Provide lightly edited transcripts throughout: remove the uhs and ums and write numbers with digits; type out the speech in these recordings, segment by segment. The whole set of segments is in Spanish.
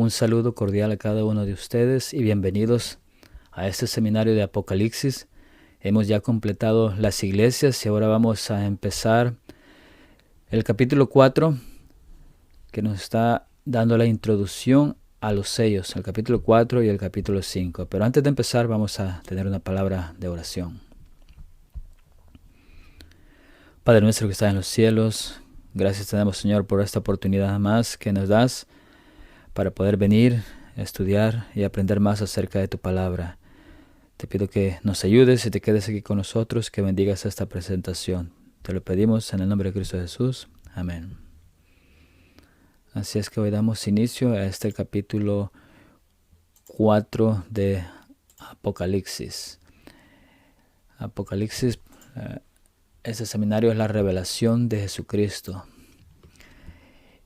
Un saludo cordial a cada uno de ustedes y bienvenidos a este seminario de Apocalipsis. Hemos ya completado las iglesias y ahora vamos a empezar el capítulo 4, que nos está dando la introducción a los sellos, el capítulo 4 y el capítulo 5. Pero antes de empezar vamos a tener una palabra de oración. Padre nuestro que estás en los cielos, gracias te damos, Señor, por esta oportunidad más que nos das para poder venir, estudiar y aprender más acerca de tu palabra. Te pido que nos ayudes y te quedes aquí con nosotros, que bendigas esta presentación. Te lo pedimos en el nombre de Cristo Jesús. Amén. Así es que hoy damos inicio a este capítulo 4 de Apocalipsis. Apocalipsis, este seminario es la revelación de Jesucristo.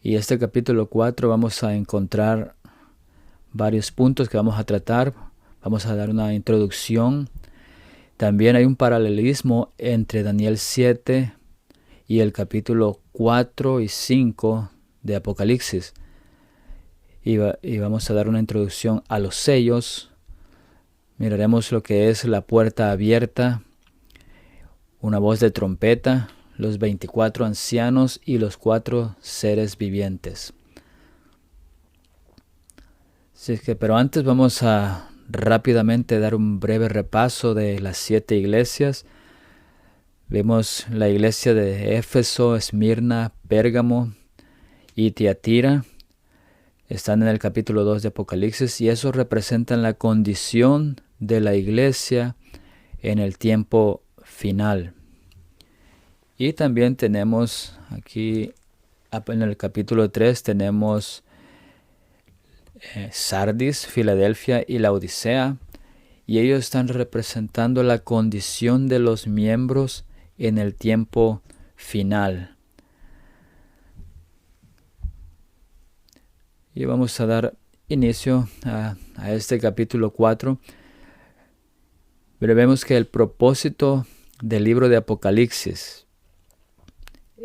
Y este capítulo 4 vamos a encontrar varios puntos que vamos a tratar. Vamos a dar una introducción. También hay un paralelismo entre Daniel 7 y el capítulo 4 y 5 de Apocalipsis. Y vamos a dar una introducción a los sellos. Miraremos lo que es la puerta abierta, una voz de trompeta, los 24 ancianos y los 4 seres vivientes. Pero antes vamos a rápidamente dar un breve repaso de las 7 iglesias. Vemos la iglesia de Éfeso, Esmirna, Pérgamo y Tiatira. Están en el capítulo 2 de Apocalipsis y eso representan la condición de la iglesia en el tiempo final. Y también tenemos aquí en el capítulo 3 tenemos Sardis, Filadelfia y Laodicea, y ellos están representando la condición de los miembros en el tiempo final. Y vamos a dar inicio a este capítulo 4. Pero vemos que el propósito del libro de Apocalipsis,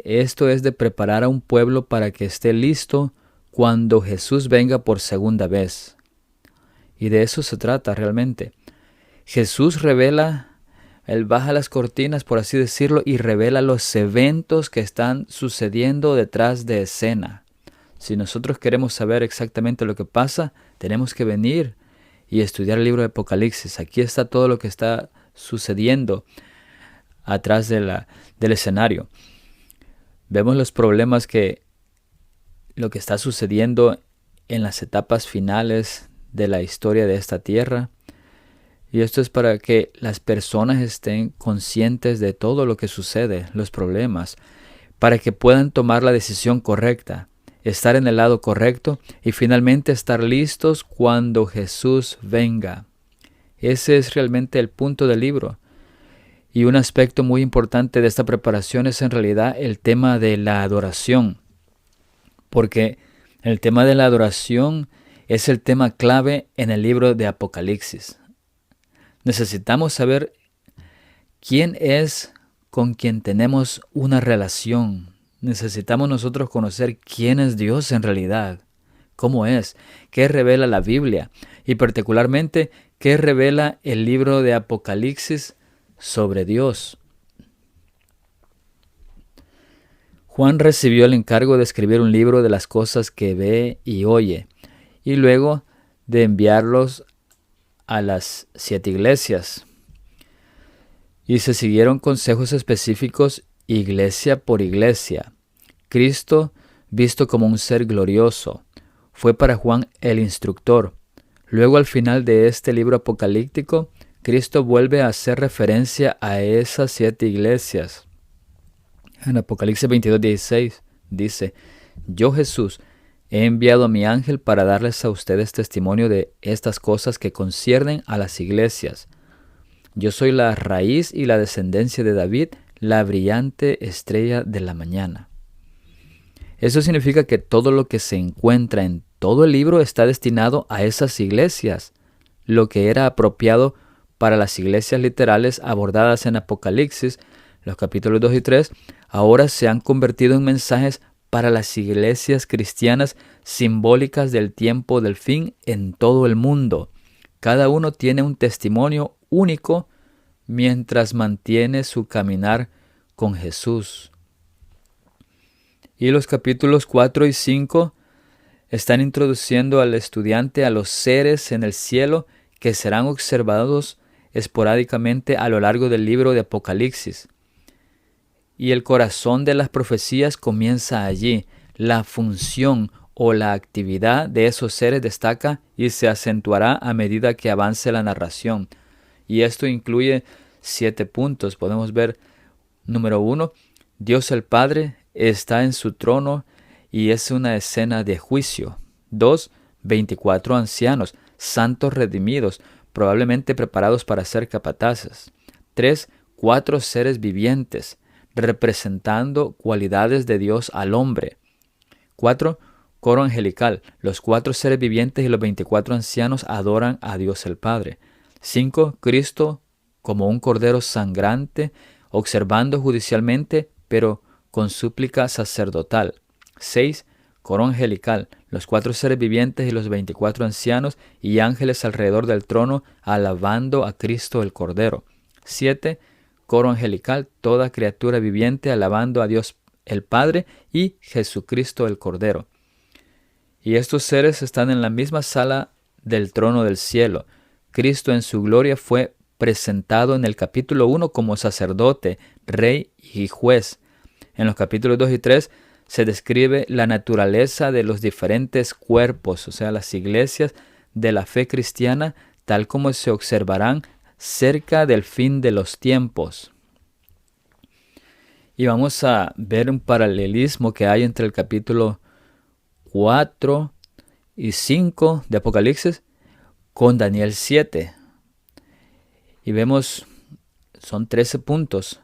esto es de preparar a un pueblo para que esté listo cuando Jesús venga por segunda vez. Y de eso se trata realmente. Jesús revela, Él baja las cortinas, por así decirlo, y revela los eventos que están sucediendo detrás de escena. Si nosotros queremos saber exactamente lo que pasa, tenemos que venir y estudiar el libro de Apocalipsis. Aquí está todo lo que está sucediendo atrás del escenario. Vemos los problemas lo que está sucediendo en las etapas finales de la historia de esta tierra. Y esto es para que las personas estén conscientes de todo lo que sucede, los problemas, para que puedan tomar la decisión correcta, estar en el lado correcto y finalmente estar listos cuando Jesús venga. Ese es realmente el punto del libro. Y un aspecto muy importante de esta preparación es en realidad el tema de la adoración. Porque el tema de la adoración es el tema clave en el libro de Apocalipsis. Necesitamos saber quién es con quien tenemos una relación. Necesitamos nosotros conocer quién es Dios en realidad, cómo es, qué revela la Biblia y particularmente qué revela el libro de Apocalipsis sobre Dios. Juan recibió el encargo de escribir un libro de las cosas que ve y oye, y luego de enviarlos a las 7 iglesias. Y se siguieron consejos específicos iglesia por iglesia. Cristo, visto como un ser glorioso, fue para Juan el instructor. Luego, al final de este libro apocalíptico, Cristo vuelve a hacer referencia a esas 7 iglesias. En Apocalipsis 22:16 dice: Yo, Jesús, he enviado a mi ángel para darles a ustedes testimonio de estas cosas que conciernen a las iglesias. Yo soy la raíz y la descendencia de David, la brillante estrella de la mañana. Eso significa que todo lo que se encuentra en todo el libro está destinado a esas iglesias, lo que era apropiado para las iglesias literales abordadas en Apocalipsis, los capítulos 2 y 3, ahora se han convertido en mensajes para las iglesias cristianas simbólicas del tiempo del fin en todo el mundo. Cada uno tiene un testimonio único mientras mantiene su caminar con Jesús. Y los capítulos 4 y 5 están introduciendo al estudiante a los seres en el cielo que serán observados esporádicamente a lo largo del libro de Apocalipsis. Y el corazón de las profecías comienza allí. La función o la actividad de esos seres destaca y se acentuará a medida que avance la narración. Y esto incluye 7 puntos. Podemos ver, número 1, Dios el Padre está en su trono y es una escena de juicio. 2, 24 ancianos, santos redimidos, probablemente preparados para ser capataces. 3, 4 seres vivientes, representando cualidades de Dios al hombre. 4, coro angelical. Los 4 seres vivientes y los 24 ancianos adoran a Dios el Padre. 5, Cristo como un cordero sangrante, observando judicialmente, pero con súplica sacerdotal. 6, coro angelical. Los 4 seres vivientes y los 24 ancianos y ángeles alrededor del trono, alabando a Cristo el Cordero. 7, coro angelical, toda criatura viviente alabando a Dios el Padre y Jesucristo el Cordero. Y estos seres están en la misma sala del trono del cielo. Cristo en su gloria fue presentado en el capítulo 1 como sacerdote, rey y juez. En los capítulos 2 y 3 se describe la naturaleza de los diferentes cuerpos, o sea, las iglesias de la fe cristiana, tal como se observarán cerca del fin de los tiempos. Y vamos a ver un paralelismo que hay entre el capítulo 4 y 5 de Apocalipsis con Daniel 7. Y vemos, son 13 puntos.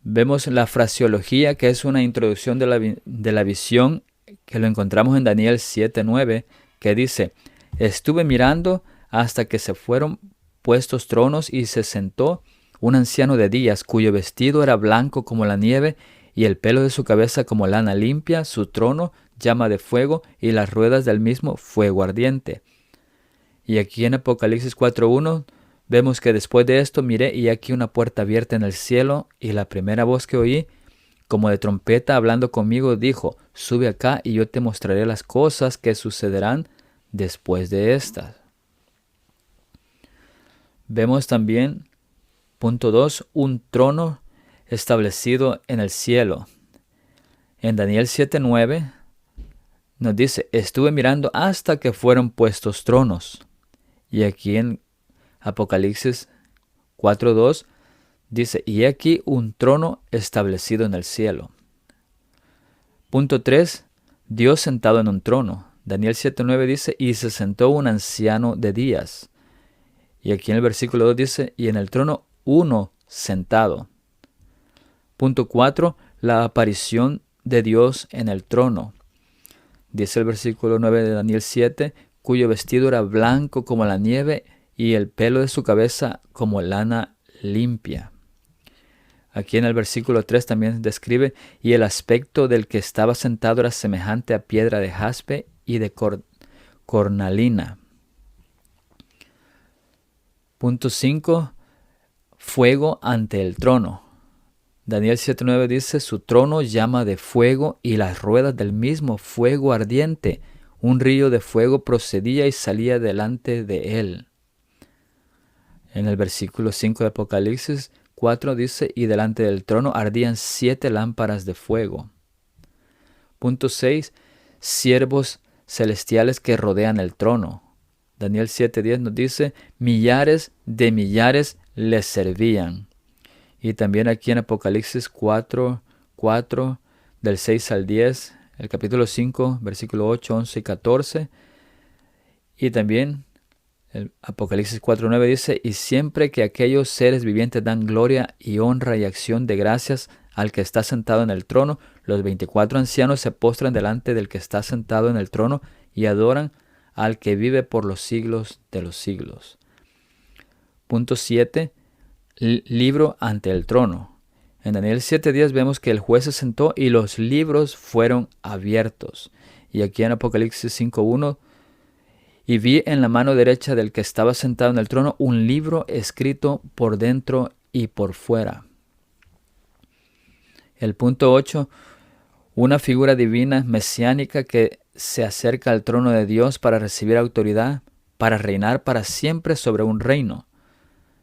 Vemos la fraseología, que es una introducción de la visión, que lo encontramos en Daniel 7:9, que dice: estuve mirando hasta que se fueron puestos tronos y se sentó un anciano de días, cuyo vestido era blanco como la nieve y el pelo de su cabeza como lana limpia, su trono llama de fuego y las ruedas del mismo fuego ardiente. Y aquí en Apocalipsis 4:1 vemos que después de esto miré y aquí una puerta abierta en el cielo, y la primera voz que oí, como de trompeta hablando conmigo, dijo: sube acá y yo te mostraré las cosas que sucederán después de estas. Vemos también, punto 2, un trono establecido en el cielo. En Daniel 7:9 nos dice: estuve mirando hasta que fueron puestos tronos. Y aquí en Apocalipsis 4:2 dice: y aquí un trono establecido en el cielo. Punto 3, Dios sentado en un trono. Daniel 7:9 dice: y se sentó un anciano de días. Y aquí en el versículo 2 dice: y en el trono uno sentado. Punto 4, la aparición de Dios en el trono. Dice el versículo 9 de Daniel 7, cuyo vestido era blanco como la nieve y el pelo de su cabeza como lana limpia. Aquí en el versículo 3 también describe: y el aspecto del que estaba sentado era semejante a piedra de jaspe y de cornalina. Punto 5, fuego ante el trono. Daniel 7:9 dice: su trono llama de fuego y las ruedas del mismo fuego ardiente. Un río de fuego procedía y salía delante de él. En el versículo 5 de Apocalipsis 4 dice: y delante del trono ardían 7 lámparas de fuego. Punto 6, siervos celestiales que rodean el trono. Daniel 7:10 nos dice: millares de millares les servían. Y también aquí en Apocalipsis 4:4, del 6 al 10, el capítulo 5, versículo 8, 11 y 14. Y también el Apocalipsis 4:9 dice: y siempre que aquellos seres vivientes dan gloria y honra y acción de gracias al que está sentado en el trono, los 24 ancianos se postran delante del que está sentado en el trono y adoran al que vive por los siglos de los siglos. Punto 7. Libro ante el trono. En Daniel 7:10 vemos que el juez se sentó y los libros fueron abiertos. Y aquí en Apocalipsis 5:1, y vi en la mano derecha del que estaba sentado en el trono un libro escrito por dentro y por fuera. El punto 8, una figura divina mesiánica que se acerca al trono de Dios para recibir autoridad, para reinar para siempre sobre un reino.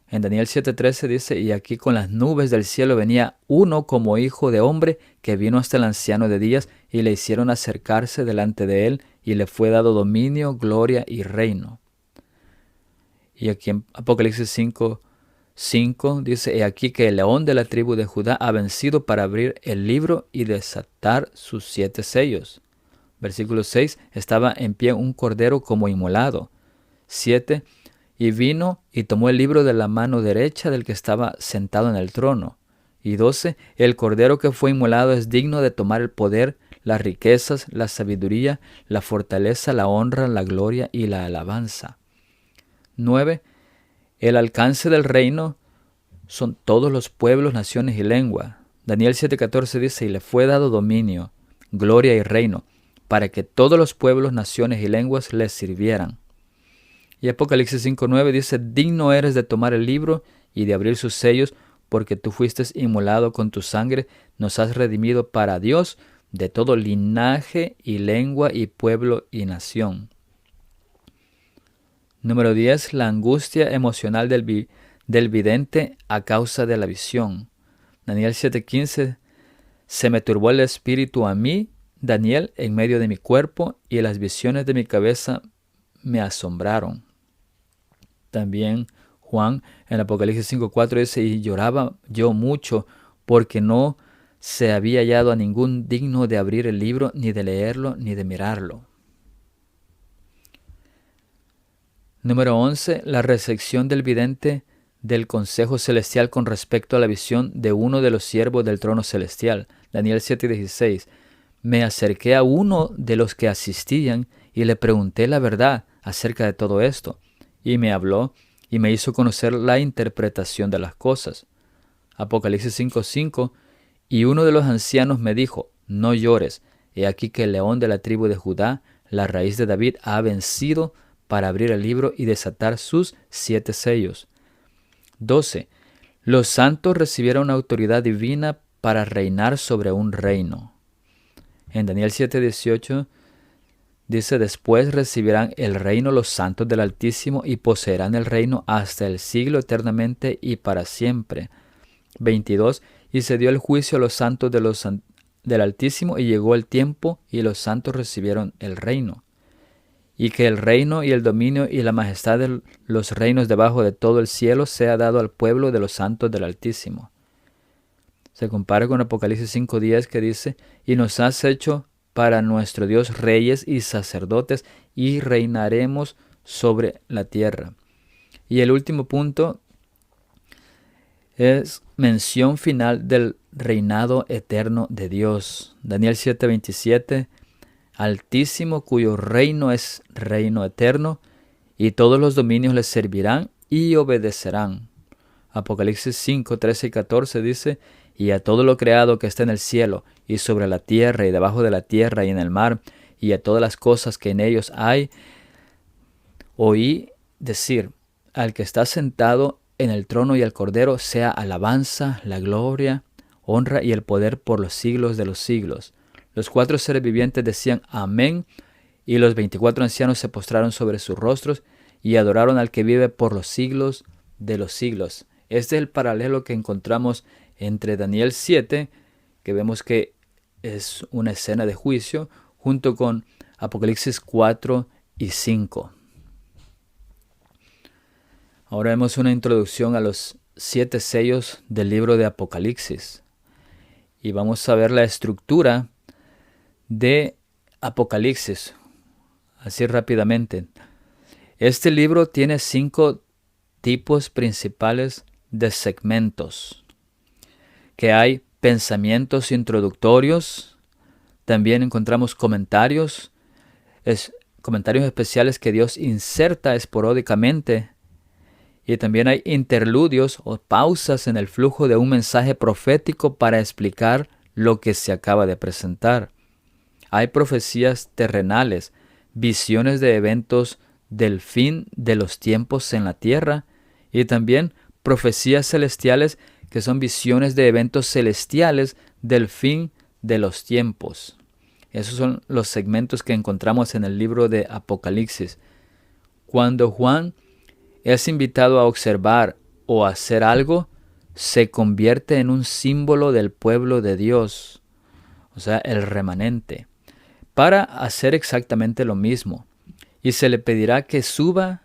En Daniel 7:13 dice, y aquí con las nubes del cielo venía uno como hijo de hombre que vino hasta el anciano de días y le hicieron acercarse delante de él y le fue dado dominio, gloria y reino. Y aquí en Apocalipsis 5:5 dice, he aquí que el león de la tribu de Judá ha vencido para abrir el libro y desatar sus 7 sellos. Versículo 6, estaba en pie un cordero como inmolado. 7, y vino y tomó el libro de la mano derecha del que estaba sentado en el trono. Y 12, el cordero que fue inmolado es digno de tomar el poder, las riquezas, la sabiduría, la fortaleza, la honra, la gloria y la alabanza. 9, el alcance del reino son todos los pueblos, naciones y lengua. Daniel 7:14 dice, y le fue dado dominio, gloria y reino, para que todos los pueblos, naciones y lenguas le sirvieran. Y Apocalipsis 5:9 dice, digno eres de tomar el libro y de abrir sus sellos, porque tú fuiste inmolado con tu sangre, nos has redimido para Dios de todo linaje y lengua y pueblo y nación. Número 10. La angustia emocional del vidente a causa de la visión. Daniel 7:15, se me turbó el espíritu a mí, Daniel, en medio de mi cuerpo, y las visiones de mi cabeza me asombraron. También Juan en Apocalipsis 5:4 dice, y lloraba yo mucho porque no se había hallado a ningún digno de abrir el libro, ni de leerlo, ni de mirarlo. Número 11. La recepción del vidente del consejo celestial con respecto a la visión de uno de los siervos del trono celestial. Daniel 7:16. Me acerqué a uno de los que asistían y le pregunté la verdad acerca de todo esto. Y me habló y me hizo conocer la interpretación de las cosas. Apocalipsis 5:5. Y uno de los ancianos me dijo, no llores, he aquí que el león de la tribu de Judá, la raíz de David, ha vencido para abrir el libro y desatar sus 7 sellos. 12. Los santos recibieron una autoridad divina para reinar sobre un reino. En Daniel 7:18 dice, después recibirán el reino los santos del Altísimo y poseerán el reino hasta el siglo eternamente y para siempre. 22. Y se dio el juicio a los santos del Altísimo y llegó el tiempo y los santos recibieron el reino. Y que el reino y el dominio y la majestad de los reinos debajo de todo el cielo sea dado al pueblo de los santos del Altísimo. Se compara con Apocalipsis 5:10 que dice, y nos has hecho para nuestro Dios reyes y sacerdotes y reinaremos sobre la tierra. Y el último punto es mención final del reinado eterno de Dios. Daniel 7:27, Altísimo, cuyo reino es reino eterno, y todos los dominios le servirán y obedecerán. Apocalipsis 5:13 y 14 dice, y a todo lo creado que está en el cielo, y sobre la tierra, y debajo de la tierra, y en el mar, y a todas las cosas que en ellos hay, oí decir, al que está sentado en el trono y al Cordero, sea alabanza, la gloria, honra y el poder por los siglos de los siglos. Los 4 seres vivientes decían amén, y los 24 ancianos se postraron sobre sus rostros y adoraron al que vive por los siglos de los siglos. Este es el paralelo que encontramos entre Daniel 7, que vemos que es una escena de juicio, junto con Apocalipsis 4 y 5. Ahora vemos una introducción a los 7 sellos del libro de Apocalipsis. Y vamos a ver la estructura de Apocalipsis, así rápidamente. Este libro tiene 5 tipos principales de segmentos, que hay pensamientos introductorios, también encontramos comentarios especiales que Dios inserta esporádicamente, Y también hay interludios o pausas en el flujo de un mensaje profético para explicar lo que se acaba de presentar. Hay profecías terrenales, visiones de eventos del fin de los tiempos en la tierra, y también profecías celestiales que son visiones de eventos celestiales del fin de los tiempos. Esos son los segmentos que encontramos en el libro de Apocalipsis. Cuando Juan es invitado a observar o hacer algo, se convierte en un símbolo del pueblo de Dios, o sea, el remanente, para hacer exactamente lo mismo. Y se le pedirá que suba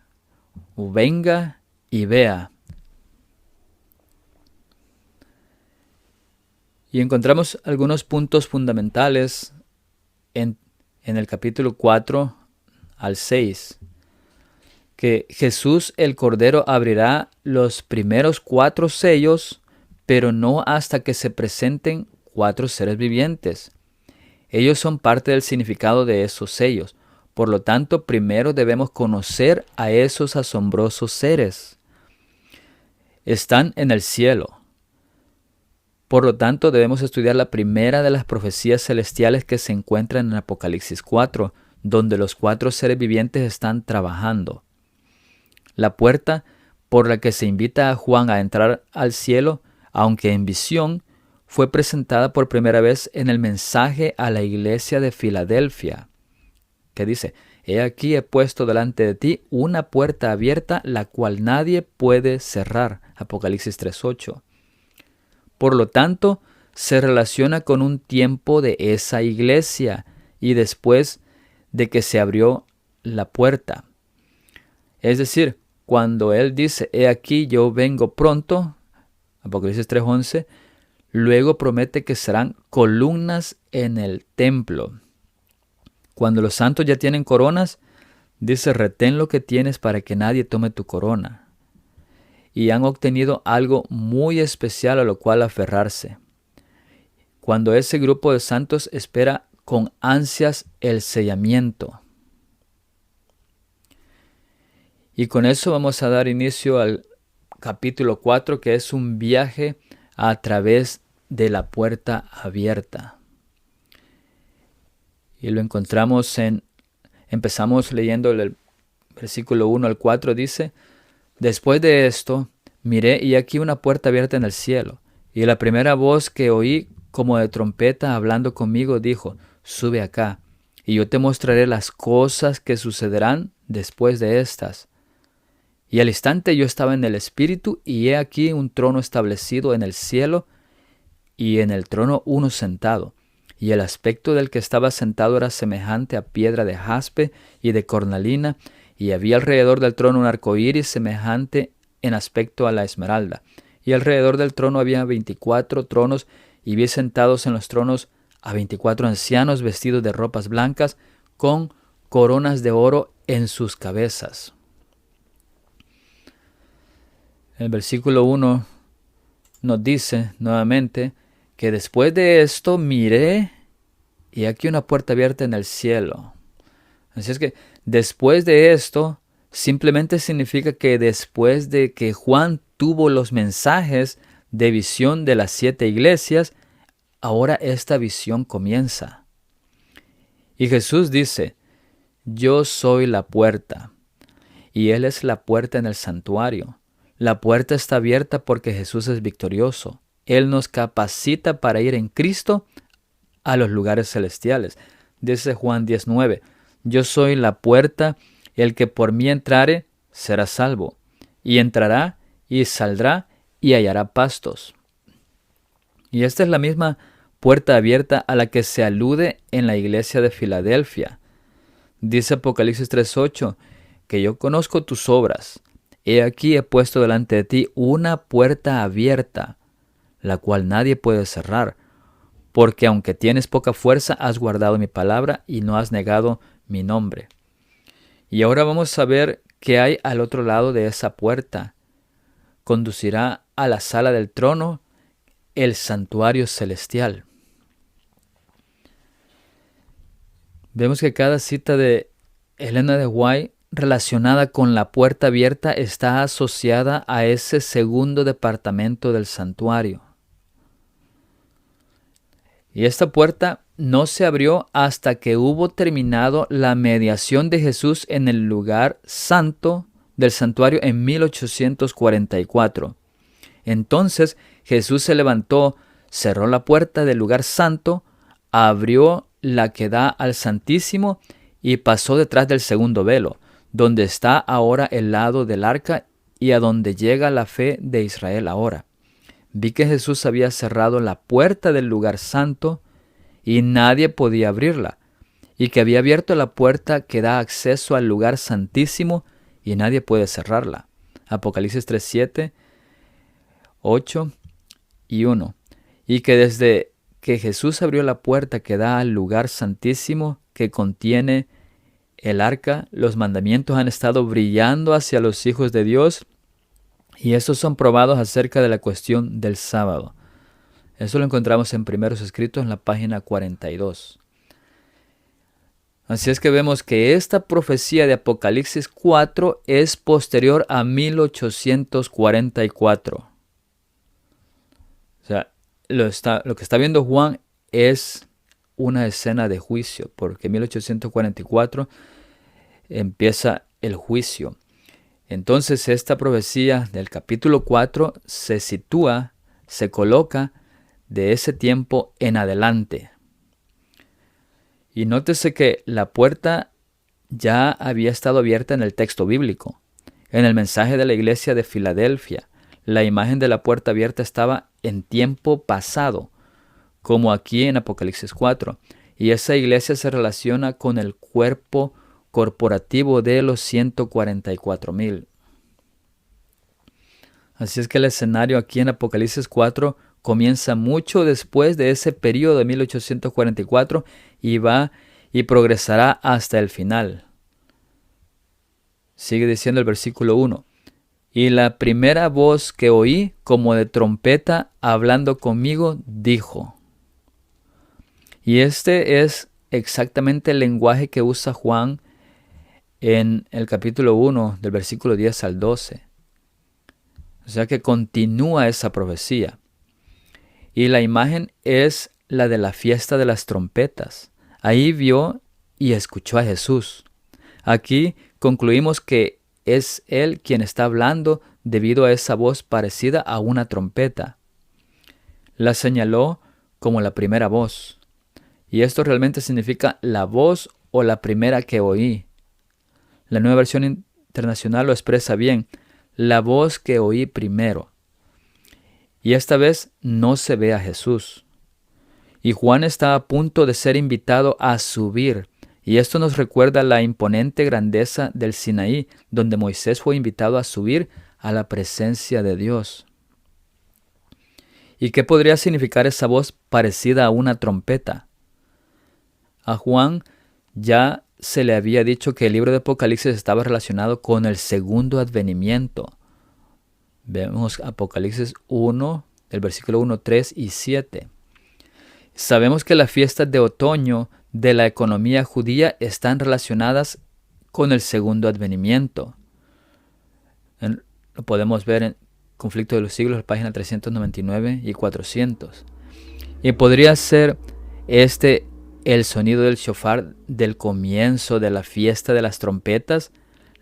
o venga y vea. Y encontramos algunos puntos fundamentales en el capítulo 4 al 6. Que Jesús el Cordero abrirá los primeros 4 sellos, pero no hasta que se presenten 4 seres vivientes. Ellos son parte del significado de esos sellos. Por lo tanto, primero debemos conocer a esos asombrosos seres. Están en el cielo. Por lo tanto, debemos estudiar la primera de las profecías celestiales que se encuentran en Apocalipsis 4, donde los 4 seres vivientes están trabajando. La puerta por la que se invita a Juan a entrar al cielo, aunque en visión, fue presentada por primera vez en el mensaje a la iglesia de Filadelfia, que dice: «He aquí he puesto delante de ti una puerta abierta, la cual nadie puede cerrar». Apocalipsis 3:8. Por lo tanto, se relaciona con un tiempo de esa iglesia y después de que se abrió la puerta. Es decir, cuando Él dice: «He aquí yo vengo pronto», Apocalipsis 3:11, luego promete que serán columnas en el templo. Cuando los santos ya tienen coronas, dice: «Retén lo que tienes para que nadie tome tu corona». Y han obtenido algo muy especial a lo cual aferrarse. Cuando ese grupo de santos espera con ansias el sellamiento. Y con eso vamos a dar inicio al capítulo 4, que es un viaje a través de la puerta abierta. Y lo encontramos empezamos leyendo el versículo 1 al 4, dice: «Después de esto, miré y aquí una puerta abierta en el cielo, y la primera voz que oí como de trompeta hablando conmigo dijo: Sube acá, y yo te mostraré las cosas que sucederán después de estas». Y al instante yo estaba en el Espíritu, y he aquí un trono establecido en el cielo, y en el trono uno sentado. Y el aspecto del que estaba sentado era semejante a piedra de jaspe y de cornalina, y había alrededor del trono un arco iris semejante en aspecto a la esmeralda. Y alrededor del trono había 24 tronos, y vi sentados en los tronos a 24 ancianos vestidos de ropas blancas, con coronas de oro en sus cabezas. El versículo 1 nos dice nuevamente que después de esto miré y aquí una puerta abierta en el cielo. Así es que después de esto simplemente significa que después de que Juan tuvo los mensajes de visión de las 7 iglesias, ahora esta visión comienza. Y Jesús dice: «Yo soy la puerta», y Él es la puerta en el santuario. La puerta está abierta porque Jesús es victorioso. Él nos capacita para ir en Cristo a los lugares celestiales. Dice Juan 10:9, «Yo soy la puerta, el que por mí entrare será salvo, y entrará y saldrá y hallará pastos». Y esta es la misma puerta abierta a la que se alude en la iglesia de Filadelfia. Dice Apocalipsis 3:8, «Que yo conozco tus obras. He aquí he puesto delante de ti una puerta abierta, la cual nadie puede cerrar, porque aunque tienes poca fuerza, has guardado mi palabra y no has negado mi nombre». Y ahora vamos a ver qué hay al otro lado de esa puerta. Conducirá a la sala del trono, el santuario celestial. Vemos que cada cita de Elena de White relacionada con la puerta abierta está asociada a ese segundo departamento del santuario. Y esta puerta no se abrió hasta que hubo terminado la mediación de Jesús en el lugar santo del santuario en 1844. Entonces Jesús se levantó, cerró la puerta del lugar santo, abrió la que da al Santísimo y pasó detrás del segundo velo, donde está ahora el lado del arca y a donde llega la fe de Israel ahora. Vi que Jesús había cerrado la puerta del lugar santo y nadie podía abrirla, y que había abierto la puerta que da acceso al lugar santísimo y nadie puede cerrarla. Apocalipsis 3:7, 8 y 1. Y que desde que Jesús abrió la puerta que da al lugar santísimo que contiene el arca, los mandamientos han estado brillando hacia los hijos de Dios, y estos son probados acerca de la cuestión del sábado. Eso lo encontramos en Primeros Escritos en la página 42. Así es que vemos que esta profecía de Apocalipsis 4 es posterior a 1844. O sea, lo que está viendo Juan es una escena de juicio, porque en 1844 empieza el juicio. Entonces esta profecía del capítulo 4 se sitúa, se coloca de ese tiempo en adelante. Y nótese que la puerta ya había estado abierta en el texto bíblico. En el mensaje de la iglesia de Filadelfia, la imagen de la puerta abierta estaba en tiempo pasado, como aquí en Apocalipsis 4. Y esa iglesia se relaciona con el cuerpo corporativo de los 144,000. Así es que el escenario aquí en Apocalipsis 4 comienza mucho después de ese periodo de 1844 y va y progresará hasta el final. Sigue diciendo el versículo 1. Y la primera voz que oí, como de trompeta, hablando conmigo, dijo. Y este es exactamente el lenguaje que usa Juan en el capítulo 1, del versículo 10 al 12. O sea que continúa esa profecía. Y la imagen es la de la fiesta de las trompetas. Ahí vio y escuchó a Jesús. Aquí concluimos que es Él quien está hablando debido a esa voz parecida a una trompeta. La señaló como la primera voz. Y esto realmente significa la voz o la primera que oí. La Nueva Versión Internacional lo expresa bien. La voz que oí primero. Y esta vez no se ve a Jesús. Y Juan está a punto de ser invitado a subir. Y esto nos recuerda la imponente grandeza del Sinaí, donde Moisés fue invitado a subir a la presencia de Dios. ¿Y qué podría significar esa voz parecida a una trompeta? A Juan ya se le había dicho que el libro de Apocalipsis estaba relacionado con el segundo advenimiento. Vemos Apocalipsis 1, el versículo 1, 3 y 7. Sabemos que las fiestas de otoño de la economía judía están relacionadas con el segundo advenimiento. Lo podemos ver en Conflicto de los Siglos, página 399 y 400. Y podría ser el sonido del shofar del comienzo de la fiesta de las trompetas,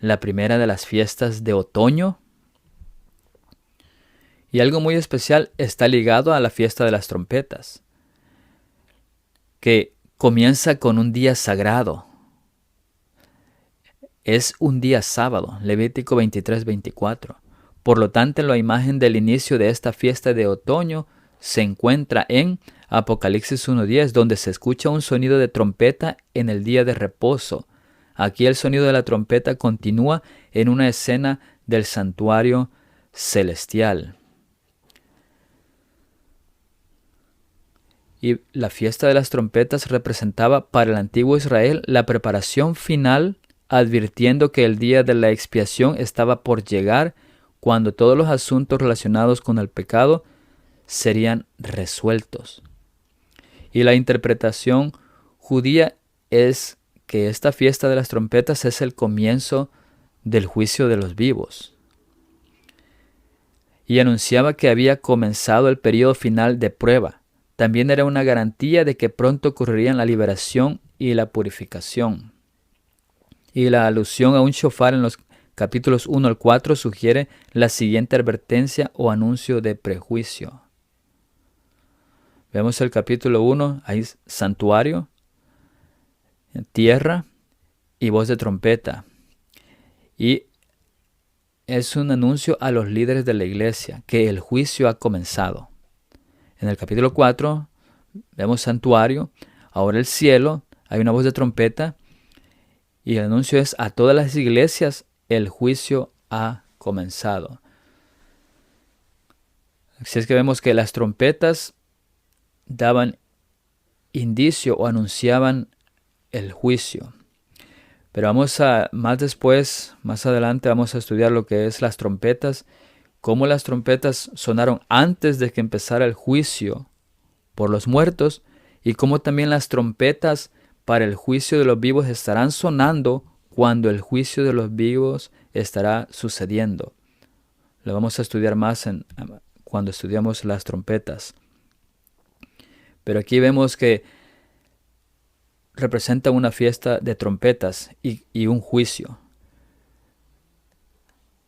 la primera de las fiestas de otoño. Y algo muy especial está ligado a la fiesta de las trompetas, que comienza con un día sagrado. Es un día sábado, Levítico 23-24. Por lo tanto, la imagen del inicio de esta fiesta de otoño se encuentra en Apocalipsis 1:10, donde se escucha un sonido de trompeta en el día de reposo. Aquí el sonido de la trompeta continúa en una escena del santuario celestial. Y la fiesta de las trompetas representaba para el antiguo Israel la preparación final, advirtiendo que el día de la expiación estaba por llegar, cuando todos los asuntos relacionados con el pecado serían resueltos. Y la interpretación judía es que esta fiesta de las trompetas es el comienzo del juicio de los vivos. Y anunciaba que había comenzado el periodo final de prueba. También era una garantía de que pronto ocurrirían la liberación y la purificación. Y la alusión a un shofar en los capítulos 1 al 4 sugiere la siguiente advertencia o anuncio de prejuicio. Vemos el capítulo 1, hay santuario, tierra y voz de trompeta. Y es un anuncio a los líderes de la iglesia que el juicio ha comenzado. En el capítulo 4 vemos santuario, ahora el cielo, hay una voz de trompeta y el anuncio es a todas las iglesias, el juicio ha comenzado. Así es que vemos que las trompetas daban indicio o anunciaban el juicio. Pero más adelante vamos a estudiar lo que es las trompetas, cómo las trompetas sonaron antes de que empezara el juicio por los muertos y cómo también las trompetas para el juicio de los vivos estarán sonando cuando el juicio de los vivos estará sucediendo. Lo vamos a estudiar más cuando estudiamos las trompetas. Pero aquí vemos que representa una fiesta de trompetas y un juicio.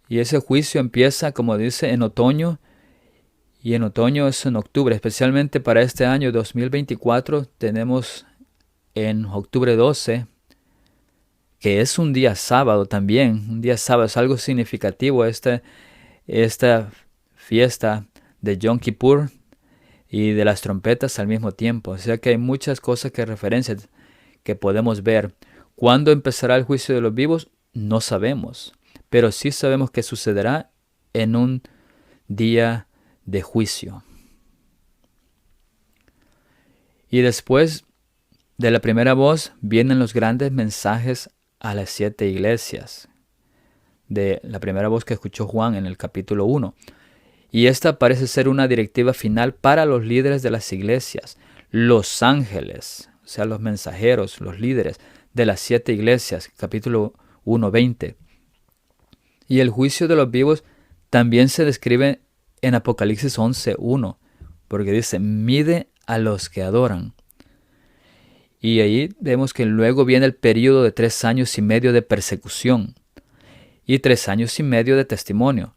Y ese juicio empieza, como dice, en otoño. Y en otoño es en octubre. Especialmente para este año 2024 tenemos en octubre 12, que es un día sábado también. Un día sábado es algo significativo esta fiesta de Yom Kippur y de las trompetas al mismo tiempo. O sea que hay muchas cosas que podemos ver. ¿Cuándo empezará el juicio de los vivos? No sabemos. Pero sí sabemos que sucederá en un día de juicio. Y después de la primera voz vienen los grandes mensajes a las 7 iglesias. De la primera voz que escuchó Juan en el capítulo 1. Y esta parece ser una directiva final para los líderes de las iglesias, los ángeles, o sea, los mensajeros, los líderes de las 7 iglesias, capítulo 1:20. Y el juicio de los vivos también se describe en Apocalipsis 11:1, porque dice, mide a los que adoran. Y ahí vemos que luego viene el período de 3 años y medio de persecución y 3 años y medio de testimonio.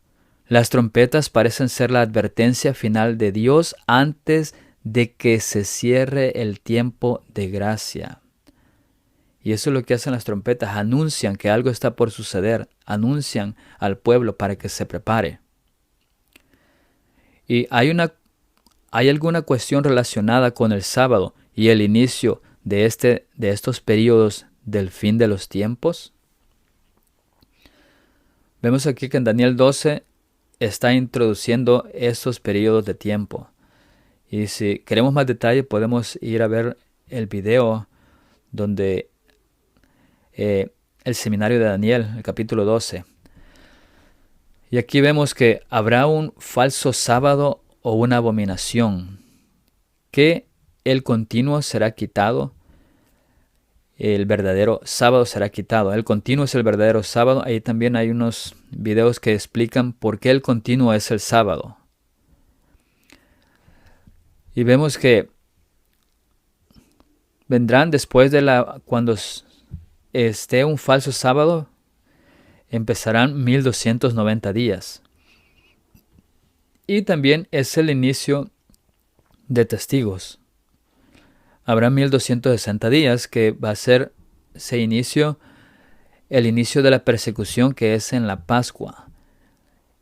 Las trompetas parecen ser la advertencia final de Dios antes de que se cierre el tiempo de gracia. Y eso es lo que hacen las trompetas, anuncian que algo está por suceder, anuncian al pueblo para que se prepare. Y hay alguna cuestión relacionada con el sábado y el inicio de estos periodos del fin de los tiempos. Vemos aquí que en Daniel 12 está introduciendo estos periodos de tiempo. Y si queremos más detalle podemos ir a ver el video donde el seminario de Daniel, el capítulo 12. Y aquí vemos que habrá un falso sábado o una abominación, que el continuo será quitado, el verdadero sábado será quitado. El continuo es el verdadero sábado. Ahí también hay unos videos que explican por qué el continuo es el sábado. Y vemos que vendrán después cuando esté un falso sábado, empezarán 1290 días. Y también es el inicio de testigos. Habrá 1260 días que va a ser el inicio de la persecución que es en la Pascua.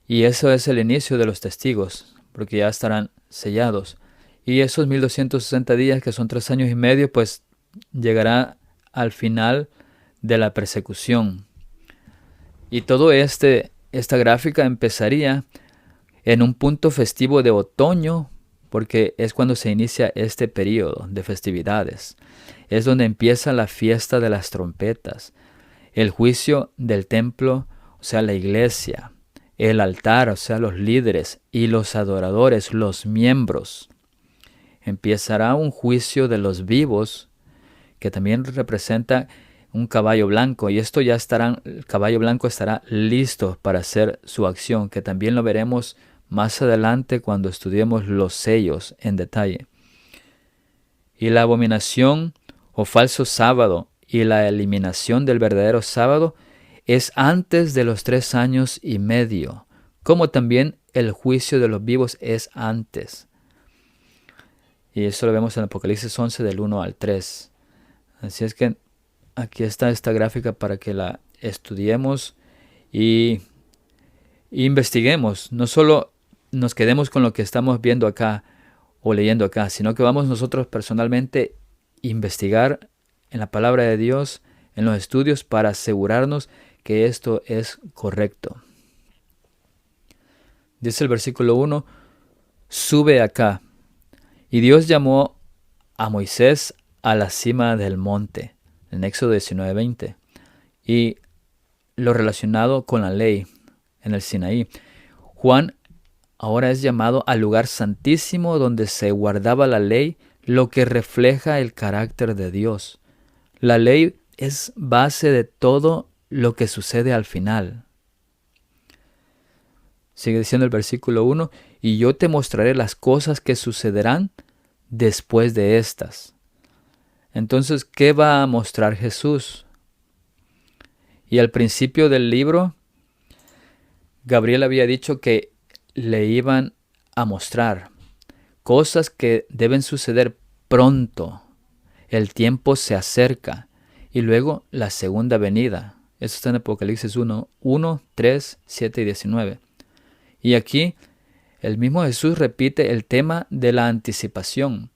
Y eso es el inicio de los testigos, porque ya estarán sellados. Y esos 1260 días, que son 3 años y medio, pues llegará al final de la persecución. Y todo esta gráfica empezaría en un punto festivo de otoño, porque es cuando se inicia este periodo de festividades. Es donde empieza la fiesta de las trompetas, el juicio del templo, o sea, la iglesia, el altar, o sea, los líderes y los adoradores, los miembros. Empezará un juicio de los vivos, que también representa un caballo blanco, y el caballo blanco estará listo para hacer su acción, que también lo veremos más adelante cuando estudiemos los sellos en detalle. Y la abominación o falso sábado y la eliminación del verdadero sábado es antes de los 3 años y medio, como también el juicio de los vivos es antes. Y eso lo vemos en Apocalipsis 11 del 1 al 3. Así es que aquí está esta gráfica para que la estudiemos y investiguemos. No solo nos quedemos con lo que estamos viendo acá o leyendo acá, sino que vamos nosotros personalmente a investigar en la palabra de Dios, en los estudios, para asegurarnos que esto es correcto. Dice el versículo 1, sube acá. Y Dios llamó a Moisés a la cima del monte, en Éxodo 19:20, y lo relacionado con la ley en el Sinaí. Juan ahora es llamado al lugar santísimo donde se guardaba la ley, lo que refleja el carácter de Dios. La ley es base de todo lo que sucede al final. Sigue diciendo el versículo 1, y yo te mostraré las cosas que sucederán después de estas. Entonces, ¿qué va a mostrar Jesús? Y al principio del libro, Gabriel había dicho que le iban a mostrar cosas que deben suceder pronto. El tiempo se acerca. Y luego la segunda venida. Eso está en Apocalipsis 1, 3, 7 y 19. Y aquí el mismo Jesús repite el tema de la anticipación.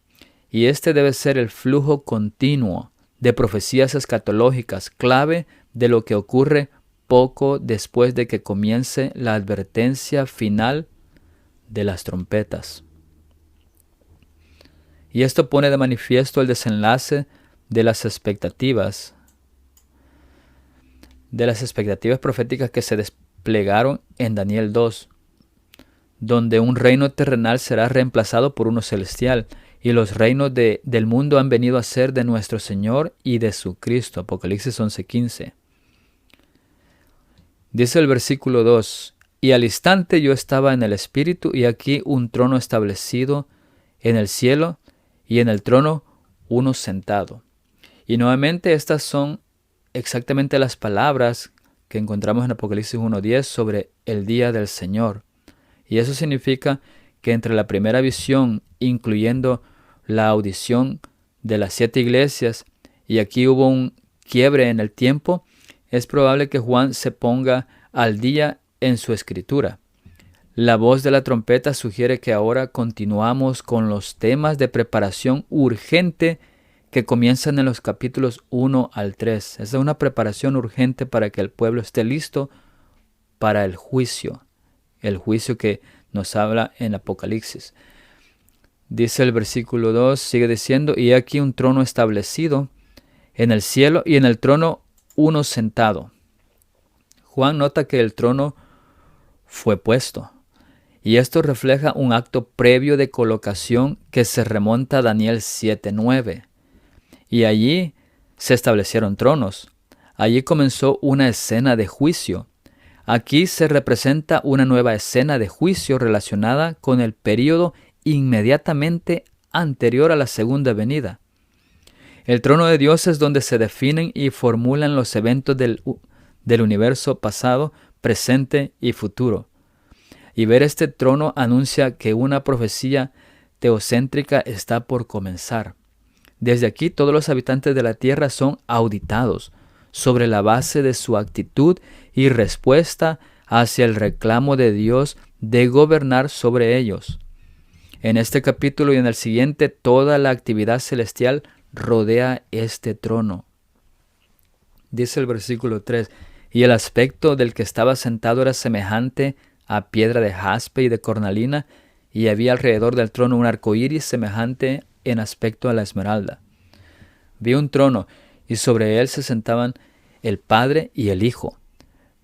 Y este debe ser el flujo continuo de profecías escatológicas, clave de lo que ocurre poco después de que comience la advertencia final de las trompetas. Y esto pone de manifiesto el desenlace de las expectativas proféticas que se desplegaron en Daniel 2, donde un reino terrenal será reemplazado por uno celestial, y los reinos del mundo han venido a ser de nuestro Señor y de su Cristo. Apocalipsis 11:15. Dice el versículo 2, y al instante yo estaba en el Espíritu, y aquí un trono establecido en el cielo, y en el trono uno sentado. Y nuevamente estas son exactamente las palabras que encontramos en Apocalipsis 1:10 sobre el día del Señor. Y eso significa que entre la primera visión, incluyendo la audición de las 7 iglesias, y aquí hubo un quiebre en el tiempo, es probable que Juan se ponga al día en su escritura. La voz de la trompeta sugiere que ahora continuamos con los temas de preparación urgente que comienzan en los capítulos 1 al 3. Esa es una preparación urgente para que el pueblo esté listo para el juicio que nos habla en Apocalipsis. Dice el versículo 2, sigue diciendo, y aquí un trono establecido en el cielo, y en el trono uno sentado. Juan nota que el trono fue puesto, y esto refleja un acto previo de colocación que se remonta a Daniel 7:9. Y allí se establecieron tronos. Allí comenzó una escena de juicio. Aquí se representa una nueva escena de juicio relacionada con el período inmediatamente anterior a la segunda venida. El trono de Dios es donde se definen y formulan los eventos del universo pasado, presente y futuro. Y ver este trono anuncia que una profecía teocéntrica está por comenzar. Desde aquí todos los habitantes de la tierra son auditados sobre la base de su actitud y respuesta hacia el reclamo de Dios de gobernar sobre ellos. En este capítulo y en el siguiente, toda la actividad celestial rodea este trono. Dice el versículo 3, y el aspecto del que estaba sentado era semejante a piedra de jaspe y de cornalina, y había alrededor del trono un arco iris semejante en aspecto a la esmeralda. Vi un trono, y sobre él se sentaban el Padre y el Hijo.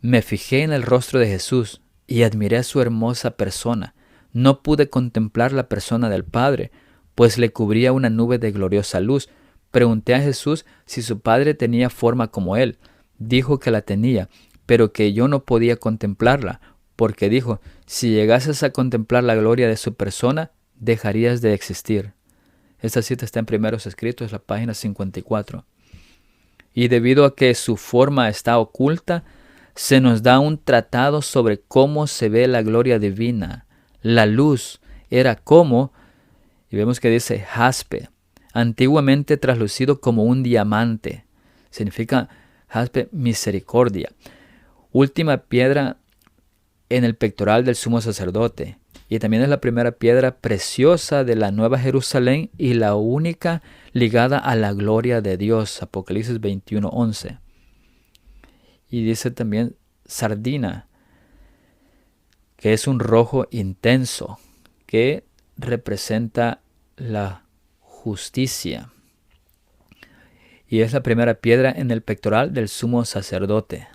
Me fijé en el rostro de Jesús, y admiré su hermosa persona. No pude contemplar la persona del Padre, pues le cubría una nube de gloriosa luz, Pregunté a Jesús si su Padre tenía forma como Él. Dijo que la tenía, pero que yo no podía contemplarla, porque dijo, si llegases a contemplar la gloria de su persona, dejarías de existir. Esta cita está en Primeros Escritos, la página 54. Y debido a que su forma está oculta, se nos da un tratado sobre cómo se ve la gloria divina. La luz era como, y vemos que dice jaspe, antiguamente traslucido como un diamante. Significa jaspe, misericordia. Última piedra en el pectoral del sumo sacerdote. Y también es la primera piedra preciosa de la Nueva Jerusalén y la única ligada a la gloria de Dios. Apocalipsis 21:11. Y dice también sardina, que es un rojo intenso, que representa la justicia. Y es la primera piedra en el pectoral del sumo sacerdote.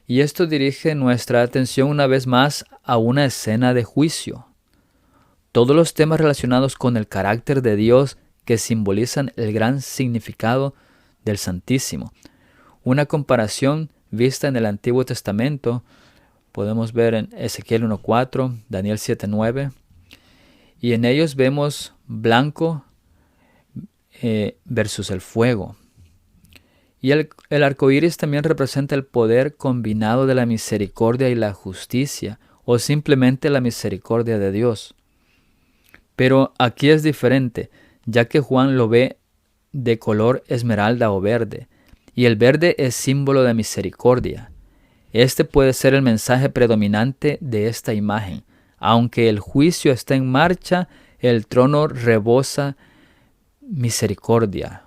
Y esto dirige nuestra atención una vez más a una escena de juicio. Todos los temas relacionados con el carácter de Dios que simbolizan el gran significado del Santísimo. Una comparación vista en el Antiguo Testamento podemos ver en Ezequiel 1:4, Daniel 7:9, y en ellos vemos blanco versus el fuego. Y el arco iris también representa el poder combinado de la misericordia y la justicia, o simplemente la misericordia de Dios. Pero aquí es diferente, ya que Juan lo ve de color esmeralda o verde, y el verde es símbolo de misericordia. Este puede ser el mensaje predominante de esta imagen. Aunque el juicio está en marcha, el trono rebosa misericordia.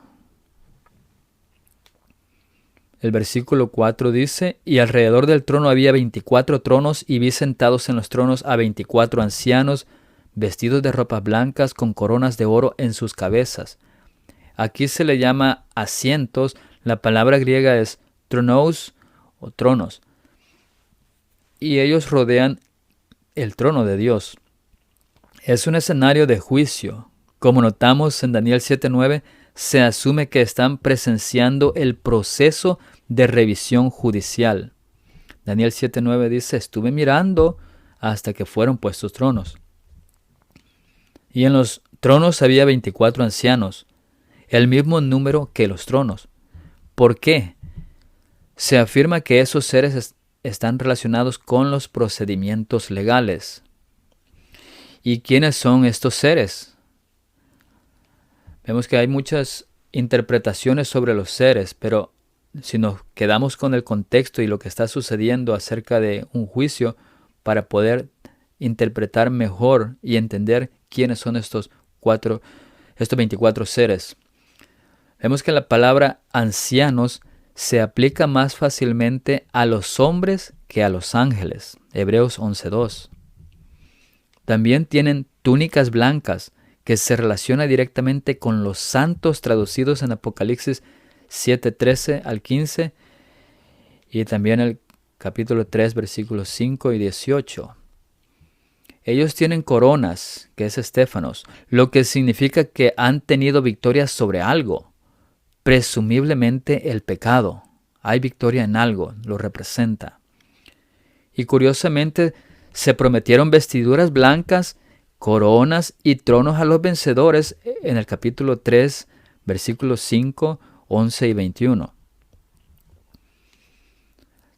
El versículo 4 dice, y alrededor del trono había 24 tronos, y vi sentados en los tronos a 24 ancianos, vestidos de ropas blancas, con coronas de oro en sus cabezas. Aquí se le llama asientos. La palabra griega es tronos o tronos. Y ellos rodean el trono de Dios. Es un escenario de juicio. Como notamos en Daniel 7:9, se asume que están presenciando el proceso de revisión judicial. Daniel 7:9 dice, estuve mirando hasta que fueron puestos tronos. Y en los tronos había 24 ancianos, el mismo número que los tronos. ¿Por qué? Se afirma que esos seres están relacionados con los procedimientos legales. ¿Y quiénes son estos seres? Vemos que hay muchas interpretaciones sobre los seres, pero si nos quedamos con el contexto y lo que está sucediendo acerca de un juicio, para poder interpretar mejor y entender quiénes son estos 24 seres. Vemos que la palabra ancianos se aplica más fácilmente a los hombres que a los ángeles. Hebreos 11:2. También tienen túnicas blancas, que se relaciona directamente con los santos traducidos en Apocalipsis 7:13 al 15 y también el capítulo 3 versículos 5 y 18. Ellos tienen coronas, que es estéfanos, lo que significa que han tenido victoria sobre algo, presumiblemente el pecado. Hay victoria en algo, lo representa. Y curiosamente se prometieron vestiduras blancas, coronas y tronos a los vencedores en el capítulo 3, versículos 5, 11 y 21.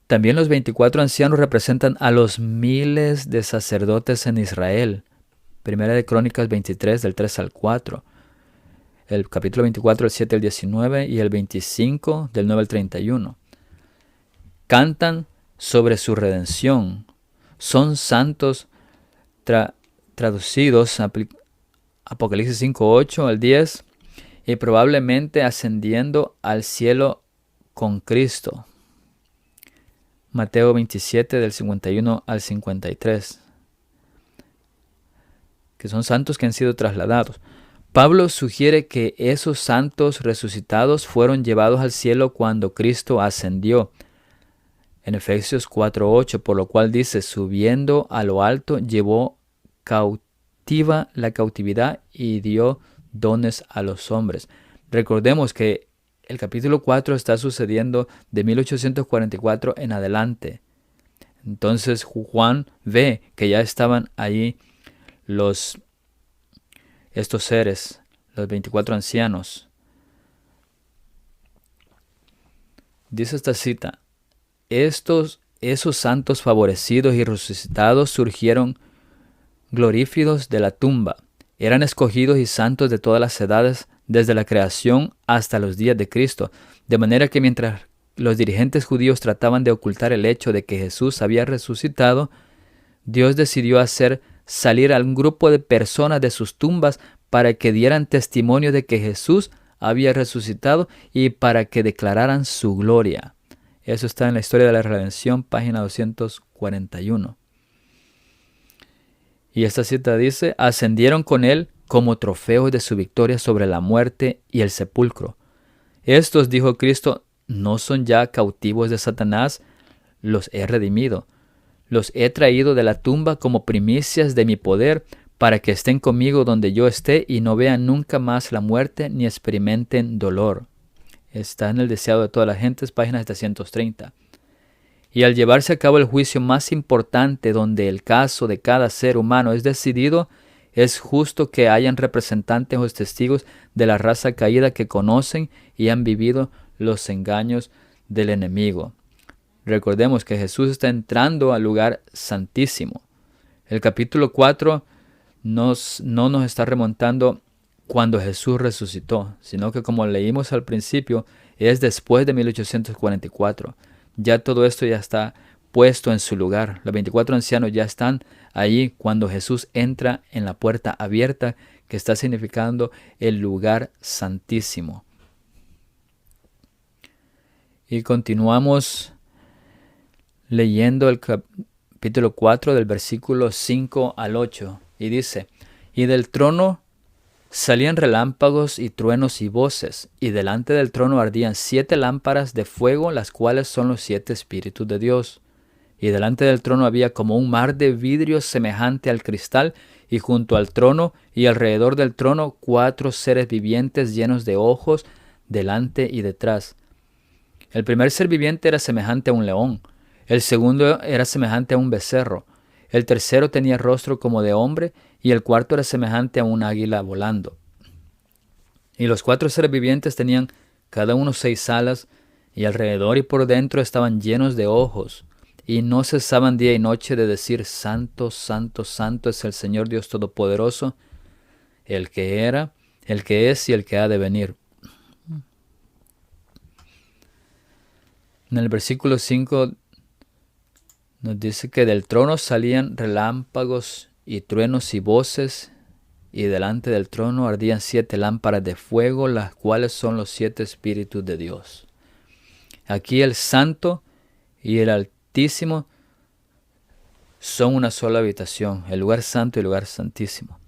También los 24 ancianos representan a los miles de sacerdotes en Israel. Primera de Crónicas 23, del 3 al 4. El capítulo 24, del 7 al 19 y el 25, del 9 al 31. Cantan sobre su redención. Son santos traducidos Apocalipsis 5, 8 al 10 y probablemente ascendiendo al cielo con Cristo. Mateo 27 del 51 al 53, que son santos que han sido trasladados. Pablo sugiere que esos santos resucitados fueron llevados al cielo cuando Cristo ascendió. En Efesios 4:8, por lo cual dice, subiendo a lo alto, llevó cautiva la cautividad y dio dones a los hombres. Recordemos que el capítulo 4 está sucediendo de 1844 en adelante. Entonces Juan ve que ya estaban ahí estos seres, los 24 ancianos. Dice esta cita: esos santos favorecidos y resucitados surgieron glorífidos de la tumba. Eran escogidos y santos de todas las edades, desde la creación hasta los días de Cristo. De manera que mientras los dirigentes judíos trataban de ocultar el hecho de que Jesús había resucitado, Dios decidió hacer salir a un grupo de personas de sus tumbas para que dieran testimonio de que Jesús había resucitado y para que declararan su gloria. Eso está en la Historia de la Redención, página 241. Y esta cita dice: ascendieron con él como trofeos de su victoria sobre la muerte y el sepulcro. Estos, dijo Cristo, no son ya cautivos de Satanás, los he redimido. Los he traído de la tumba como primicias de mi poder, para que estén conmigo donde yo esté y no vean nunca más la muerte ni experimenten dolor. Está en el Deseado de todas las gentes, página 730. Y al llevarse a cabo el juicio más importante, donde el caso de cada ser humano es decidido, es justo que hayan representantes o testigos de la raza caída que conocen y han vivido los engaños del enemigo. Recordemos que Jesús está entrando al lugar santísimo. El capítulo 4 no nos está remontando cuando Jesús resucitó, sino que, como leímos al principio, es después de 1844. Ya todo esto ya está puesto en su lugar. Los 24 ancianos ya están allí cuando Jesús entra en la puerta abierta, que está significando el lugar santísimo. Y continuamos leyendo el capítulo 4 del versículo 5 al 8. Y dice: y del trono salían relámpagos y truenos y voces, y delante del trono ardían 7 lámparas de fuego, las cuales son los 7 Espíritus de Dios. Y delante del trono había como un mar de vidrio semejante al cristal, y junto al trono y alrededor del trono 4 seres vivientes llenos de ojos delante y detrás. El primer ser viviente era semejante a un león, el segundo era semejante a un becerro, el tercero tenía rostro como de hombre, y el cuarto era semejante a un águila volando. Y los 4 seres vivientes tenían cada uno 6 alas, y alrededor y por dentro estaban llenos de ojos, y no cesaban día y noche de decir: Santo, Santo, Santo es el Señor Dios Todopoderoso, el que era, el que es y el que ha de venir. En el versículo 5 nos dice que del trono salían relámpagos y truenos y voces, y delante del trono ardían 7 lámparas de fuego, las cuales son los 7 Espíritus de Dios. Aquí el Santo y el Altísimo son una sola habitación, el lugar santo y el lugar santísimo.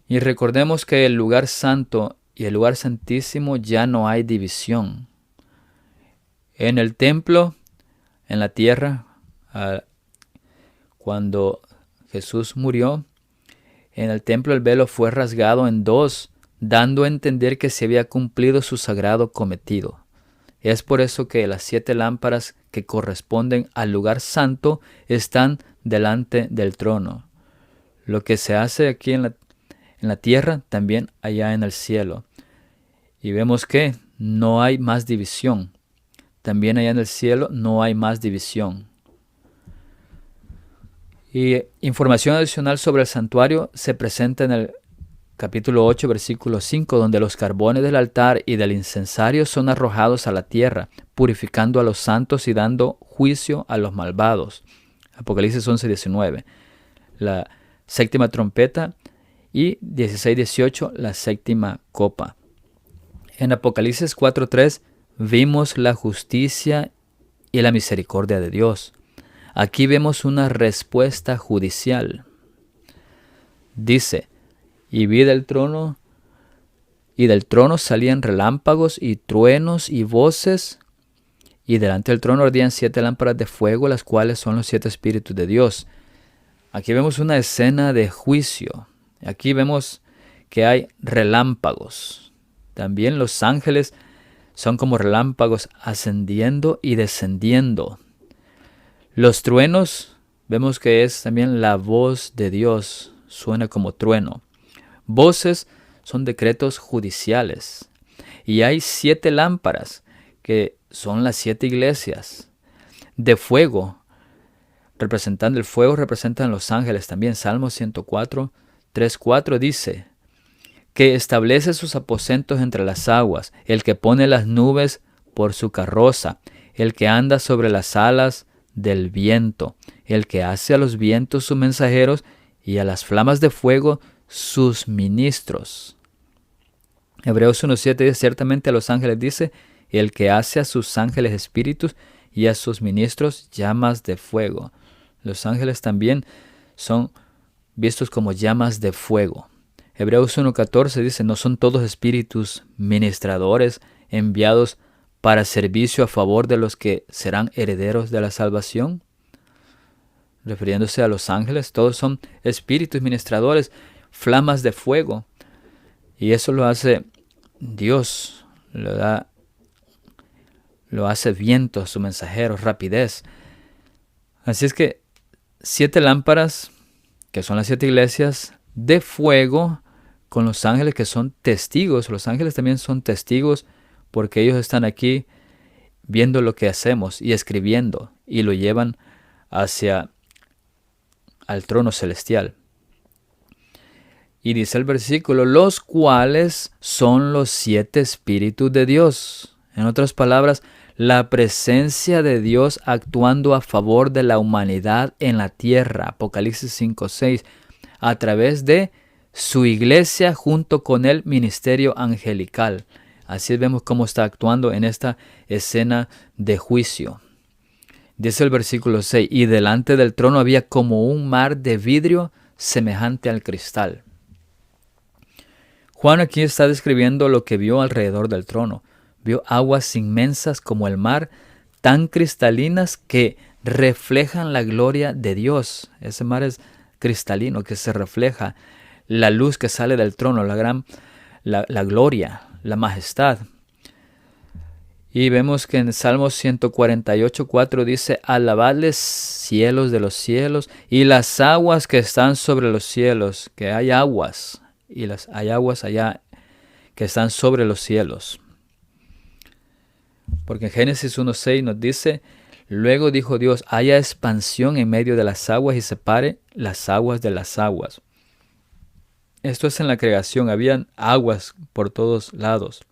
Y recordemos que el lugar santo y el lugar santísimo ya no hay división. En el templo, en la tierra, cuando Jesús murió, en el templo el velo fue rasgado en 2, dando a entender que se había cumplido su sagrado cometido. Es por eso que las 7 lámparas que corresponden al lugar santo están delante del trono. Lo que se hace aquí en la tierra, también allá en el cielo. Y vemos que no hay más división. También allá en el cielo no hay más división. Y información adicional sobre el santuario se presenta en el capítulo 8, versículo 5, donde los carbones del altar y del incensario son arrojados a la tierra, purificando a los santos y dando juicio a los malvados. Apocalipsis 11, 19. La séptima trompeta y 16, 18, la séptima copa. En Apocalipsis 4, 3 vimos la justicia y la misericordia de Dios. Aquí vemos una respuesta judicial. Dice: y vi del trono, y del trono salían relámpagos y truenos y voces, y delante del trono ardían 7 lámparas de fuego, las cuales son los 7 Espíritus de Dios. Aquí vemos una escena de juicio. Aquí vemos que hay relámpagos. También los ángeles son como relámpagos ascendiendo y descendiendo. Los truenos, vemos que es también la voz de Dios, suena como trueno. Voces son decretos judiciales. Y hay 7 lámparas, que son las 7 iglesias. De fuego, representando el fuego, representan los ángeles también. Salmo 104, 3, 4 dice, que establece sus aposentos entre las aguas, el que pone las nubes por su carroza, el que anda sobre las alas del viento, el que hace a los vientos sus mensajeros y a las flamas de fuego sus ministros. Hebreos 1:7 dice, ciertamente a los ángeles dice, el que hace a sus ángeles espíritus y a sus ministros llamas de fuego. Los ángeles también son vistos como llamas de fuego. Hebreos 1:14 dice, ¿no son todos espíritus ministradores enviados para servicio a favor de los que serán herederos de la salvación? Refiriéndose a los ángeles, todos son espíritus ministradores, flamas de fuego. Y eso lo hace Dios, lo hace viento a sus mensajeros, rapidez. Así es que 7 lámparas, que son las 7 iglesias, de fuego, con los ángeles que son testigos. Los ángeles también son testigos porque ellos están aquí viendo lo que hacemos y escribiendo y lo llevan hacia al trono celestial. Y dice el versículo, los cuales son los 7 espíritus de Dios. En otras palabras, la presencia de Dios actuando a favor de la humanidad en la tierra. Apocalipsis 5:6, a través de su iglesia junto con el ministerio angelical. Así vemos cómo está actuando en esta escena de juicio. Dice el versículo 6, y delante del trono había como un mar de vidrio semejante al cristal. Juan aquí está describiendo lo que vio alrededor del trono. Vio aguas inmensas como el mar, tan cristalinas que reflejan la gloria de Dios. Ese mar es cristalino, que se refleja la luz que sale del trono, la gloria, la majestad. Y vemos que en Salmos 148:4 dice, alabadles cielos de los cielos y las aguas que están sobre los cielos, que hay aguas, y hay aguas allá que están sobre los cielos. Porque en Génesis 1:6 nos dice, luego dijo Dios, haya expansión en medio de las aguas y separe las aguas de las aguas. Esto es en la creación, habían aguas por todos lados.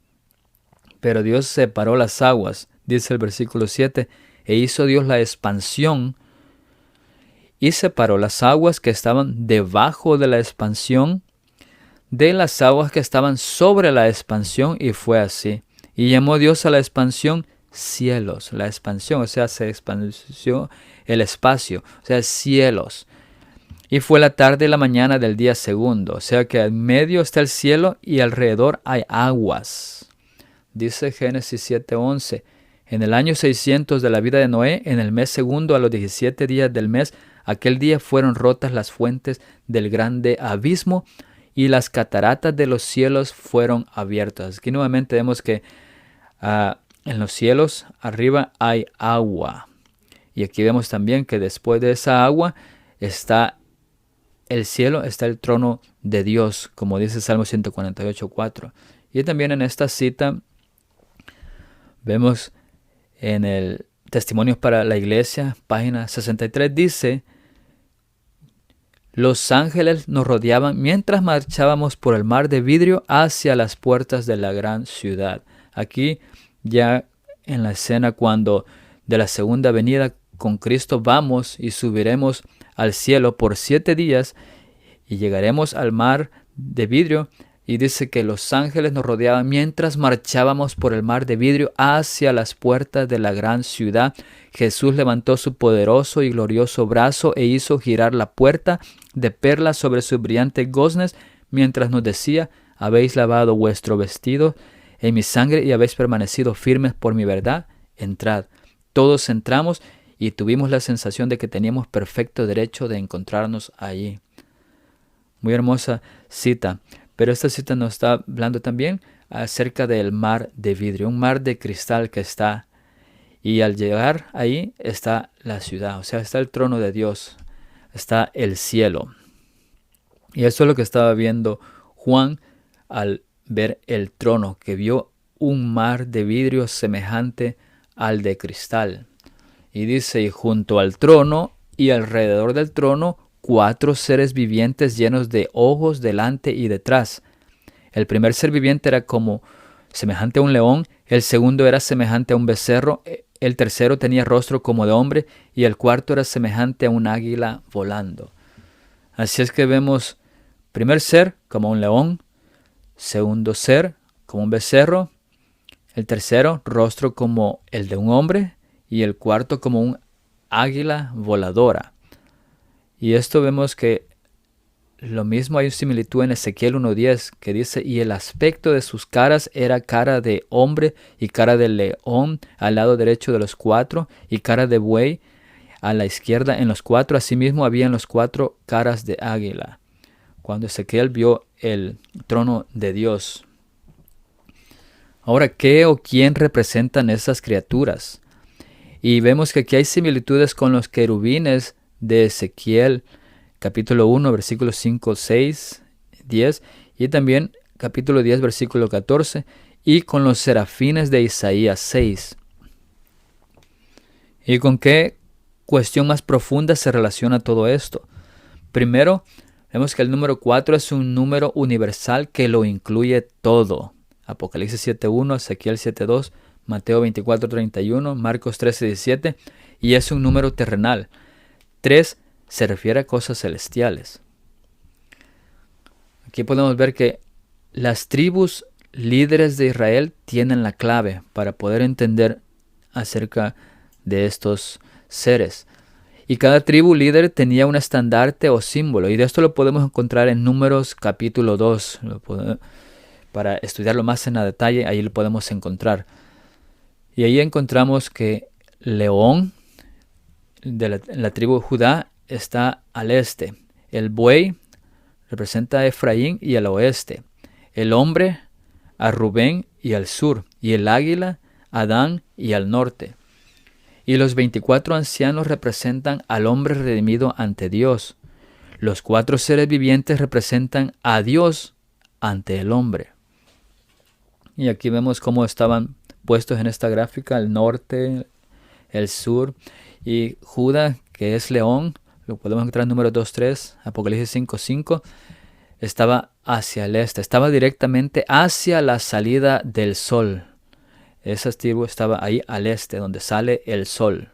Pero Dios separó las aguas, dice el versículo 7, e hizo Dios la expansión y separó las aguas que estaban debajo de la expansión de las aguas que estaban sobre la expansión, y fue así. Y llamó Dios a la expansión cielos, la expansión, o sea, se expandió el espacio, o sea, cielos. Y fue la tarde y la mañana del día segundo, o sea que en medio está el cielo y alrededor hay aguas. Dice Génesis 7:11, en el año 600 de la vida de Noé, en el mes segundo, a los 17 días del mes, aquel día fueron rotas las fuentes del grande abismo y las cataratas de los cielos fueron abiertas. Aquí nuevamente vemos que en los cielos arriba hay agua. Y aquí vemos también que después de esa agua está el cielo, está el trono de Dios, como dice Salmo 148:4. Y también en esta cita vemos en el Testimonios para la Iglesia, página 63, dice, los ángeles nos rodeaban mientras marchábamos por el mar de vidrio hacia las puertas de la gran ciudad. Aquí ya en la escena cuando de la segunda venida con Cristo vamos y subiremos al cielo por 7 días y llegaremos al mar de vidrio. Y dice que los ángeles nos rodeaban mientras marchábamos por el mar de vidrio hacia las puertas de la gran ciudad. Jesús levantó su poderoso y glorioso brazo e hizo girar la puerta de perlas sobre sus brillantes goznes, mientras nos decía, habéis lavado vuestro vestido en mi sangre y habéis permanecido firmes por mi verdad. Entrad. Todos entramos y tuvimos la sensación de que teníamos perfecto derecho de encontrarnos allí. Muy hermosa cita. Pero esta cita nos está hablando también acerca del mar de vidrio, un mar de cristal que está. Y al llegar ahí está la ciudad, o sea, está el trono de Dios, está el cielo. Y eso es lo que estaba viendo Juan al ver el trono, que vio un mar de vidrio semejante al de cristal. Y dice, y junto al trono y alrededor del trono, 4 seres vivientes llenos de ojos delante y detrás. El primer ser viviente era como semejante a un león, el segundo era semejante a un becerro, el tercero tenía rostro como de hombre y el cuarto era semejante a un águila volando. Así es que vemos primer ser como un león, segundo ser como un becerro, el tercero rostro como el de un hombre y el cuarto como un águila voladora. Y esto vemos que lo mismo hay similitud en Ezequiel 1:10 que dice, y el aspecto de sus caras era cara de hombre y cara de león al lado derecho de los 4 y cara de buey a la izquierda en los 4. Asimismo habían los 4 caras de águila. Cuando Ezequiel vio el trono de Dios. Ahora, ¿qué o quién representan esas criaturas? Y vemos que aquí hay similitudes con los querubines de Ezequiel capítulo 1, versículos 5, 6, 10 y también capítulo 10, versículo 14 y con los serafines de Isaías 6. ¿Y con qué cuestión más profunda se relaciona todo esto? Primero, vemos que el número 4 es un número universal que lo incluye todo. Apocalipsis 7.1, Ezequiel 7.2, Mateo 24.31, Marcos 13.17 y es un número terrenal. 3 se refiere a cosas celestiales. Aquí podemos ver que las tribus líderes de Israel tienen la clave para poder entender acerca de estos seres. Y cada tribu líder tenía un estandarte o símbolo. Y de esto lo podemos encontrar en Números capítulo 2. Para estudiarlo más en detalle, ahí lo podemos encontrar. Y ahí encontramos que León, de la tribu de Judá, está al este. El buey representa a Efraín y al oeste. El hombre a Rubén y al sur. Y el águila a Dan y al norte. Y los 24 ancianos representan al hombre redimido ante Dios. Los 4 seres vivientes representan a Dios ante el hombre. Y aquí vemos cómo estaban puestos en esta gráfica el norte, el sur y Judá, que es león, lo podemos encontrar en número 2.3, Apocalipsis 5.5, estaba hacia el este, estaba directamente hacia la salida del sol. Esa tribu estaba ahí al este, donde sale el sol.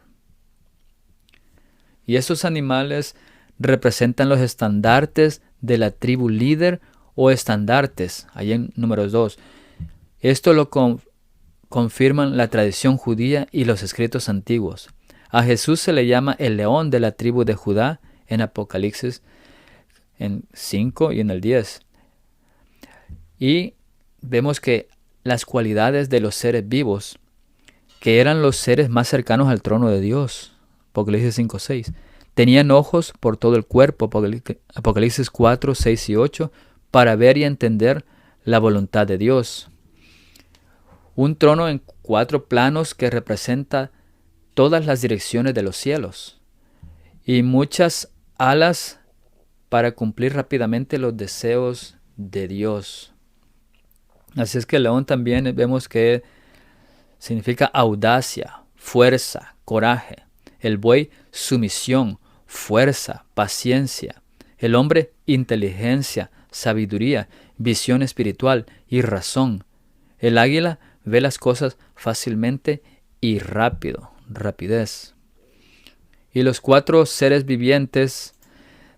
Y esos animales representan los estandartes de la tribu líder o estandartes, ahí en números 2. Esto lo confirman la tradición judía y los escritos antiguos. A Jesús se le llama el león de la tribu de Judá en Apocalipsis en 5 y en el 10. Y vemos que las cualidades de los seres vivos, que eran los seres más cercanos al trono de Dios, Apocalipsis 5:6, tenían ojos por todo el cuerpo, Apocalipsis 4:6 y 8, para ver y entender la voluntad de Dios. Un trono en 4 planos que representa todas las direcciones de los cielos y muchas alas para cumplir rápidamente los deseos de Dios. Así es que el león también vemos que significa audacia, fuerza, coraje. El buey, sumisión, fuerza, paciencia. El hombre, inteligencia, sabiduría, visión espiritual y razón. El águila ve las cosas fácilmente y rápido, rapidez. Y los 4 seres vivientes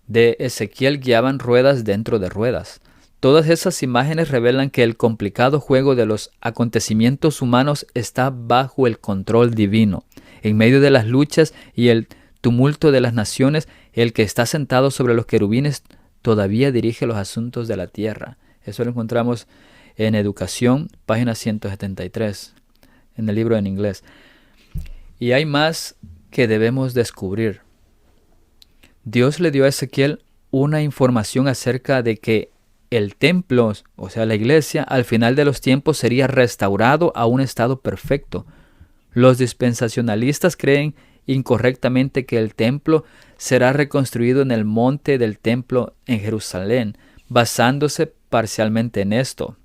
de Ezequiel guiaban ruedas dentro de ruedas. Todas esas imágenes revelan que el complicado juego de los acontecimientos humanos está bajo el control divino. En medio de las luchas y el tumulto de las naciones, el que está sentado sobre los querubines todavía dirige los asuntos de la tierra. Eso lo encontramos en Educación, página 173, en el libro en inglés. Y hay más que debemos descubrir. Dios le dio a Ezequiel una información acerca de que el templo, o sea, la iglesia, al final de los tiempos sería restaurado a un estado perfecto. Los dispensacionalistas creen incorrectamente que el templo será reconstruido en el monte del templo en Jerusalén, basándose parcialmente en esto.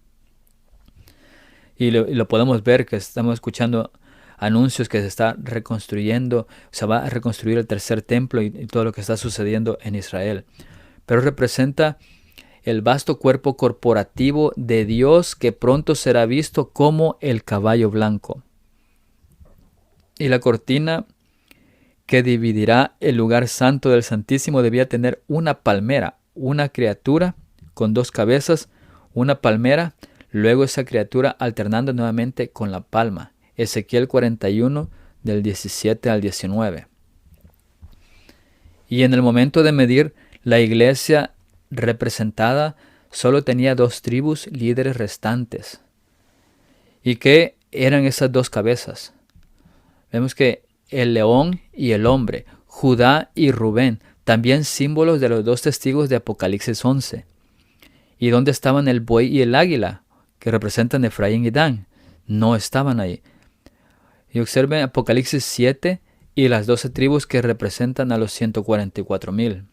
Y lo podemos ver, que estamos escuchando anuncios que se está reconstruyendo, se va a reconstruir el tercer templo y todo lo que está sucediendo en Israel. Pero representa el vasto cuerpo corporativo de Dios que pronto será visto como el caballo blanco. Y la cortina que dividirá el lugar santo del Santísimo debía tener una palmera, una criatura con dos cabezas, una palmera, luego esa criatura alternando nuevamente con la palma. Ezequiel 41 del 17 al 19. Y en el momento de medir, la iglesia representada solo tenía 2 tribus líderes restantes. ¿Y qué eran esas 2 cabezas? Vemos que el león y el hombre, Judá y Rubén, también símbolos de los 2 testigos de Apocalipsis 11. ¿Y dónde estaban el buey y el águila, que representan Efraín y Dan? No estaban ahí. Y observen Apocalipsis 7 y las 12 tribus que representan a los 144,000.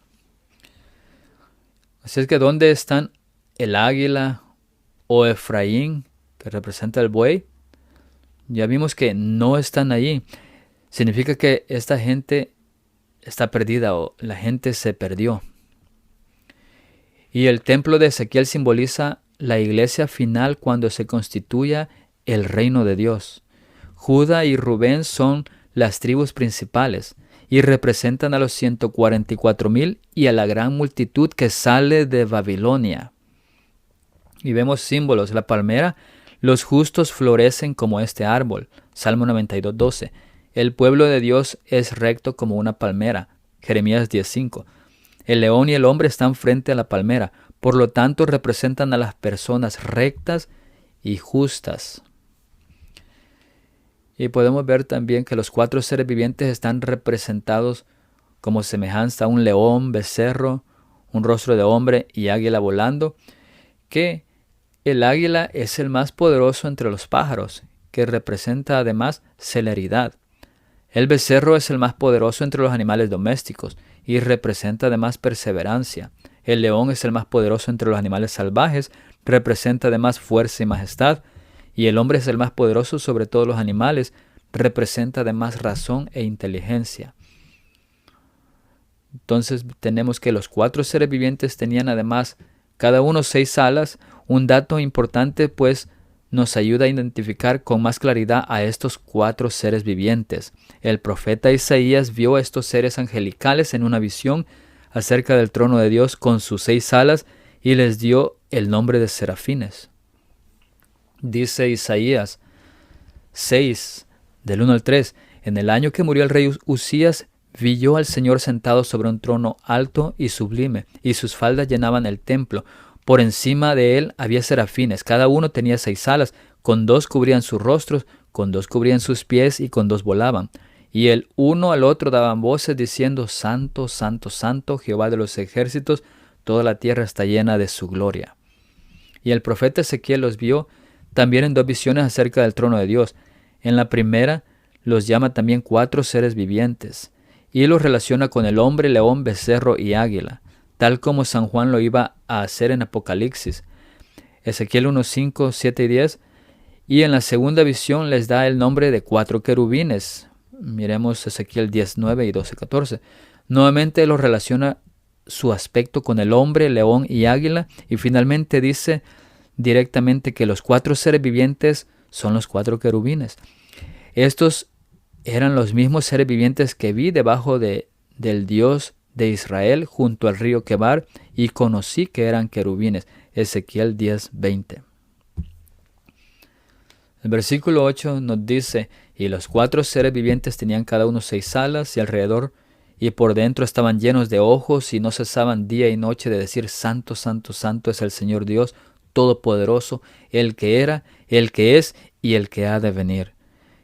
Así es que ¿dónde están el águila o Efraín, que representa el buey? Ya vimos que no están allí. Significa que esta gente está perdida o la gente se perdió. Y el templo de Ezequiel simboliza la iglesia final cuando se constituya el reino de Dios. Judá y Rubén son las tribus principales y representan a los 144,000 y a la gran multitud que sale de Babilonia. Y vemos símbolos, la palmera, los justos florecen como este árbol, Salmo 92:12. El pueblo de Dios es recto como una palmera, Jeremías 10:5. El león y el hombre están frente a la palmera, por lo tanto representan a las personas rectas y justas. Y podemos ver también que los 4 seres vivientes están representados como semejanza a un león, becerro, un rostro de hombre y águila volando, que el águila es el más poderoso entre los pájaros, que representa además celeridad. El becerro es el más poderoso entre los animales domésticos y representa además perseverancia. El león es el más poderoso entre los animales salvajes, representa además fuerza y majestad. Y el hombre es el más poderoso sobre todos los animales, representa además razón e inteligencia. Entonces tenemos que los 4 seres vivientes tenían además cada uno 6 alas. Un dato importante pues nos ayuda a identificar con más claridad a estos 4 seres vivientes. El profeta Isaías vio a estos seres angelicales en una visión acerca del trono de Dios con sus 6 alas y les dio el nombre de serafines. Dice Isaías 6, del 1 al 3, en el año que murió el rey Usías, vi yo al Señor sentado sobre un trono alto y sublime, y sus faldas llenaban el templo. Por encima de él había serafines, cada uno tenía 6 alas, con 2 cubrían sus rostros, con 2 cubrían sus pies y con 2 volaban. Y el uno al otro daban voces diciendo, Santo, Santo, Santo, Jehová de los ejércitos, toda la tierra está llena de su gloria. Y el profeta Ezequiel los vio también en 2 visiones acerca del trono de Dios. En la primera los llama también 4 seres vivientes y los relaciona con el hombre, león, becerro y águila, tal como San Juan lo iba a hacer en Apocalipsis. Ezequiel 1:5, 7 y 10. Y en la segunda visión les da el nombre de 4 querubines. Miremos Ezequiel 10:9 y 12:14. Nuevamente los relaciona su aspecto con el hombre, león y águila, y finalmente dice directamente que los 4 seres vivientes son los 4 querubines. Estos eran los mismos seres vivientes que vi debajo del Dios de Israel junto al río Quebar y conocí que eran querubines. Ezequiel 10:20. El versículo 8 nos dice, y los 4 seres vivientes tenían cada uno 6 alas y alrededor y por dentro estaban llenos de ojos y no cesaban día y noche de decir, Santo, Santo, Santo es el Señor Dios Todopoderoso, el que era, el que es y el que ha de venir.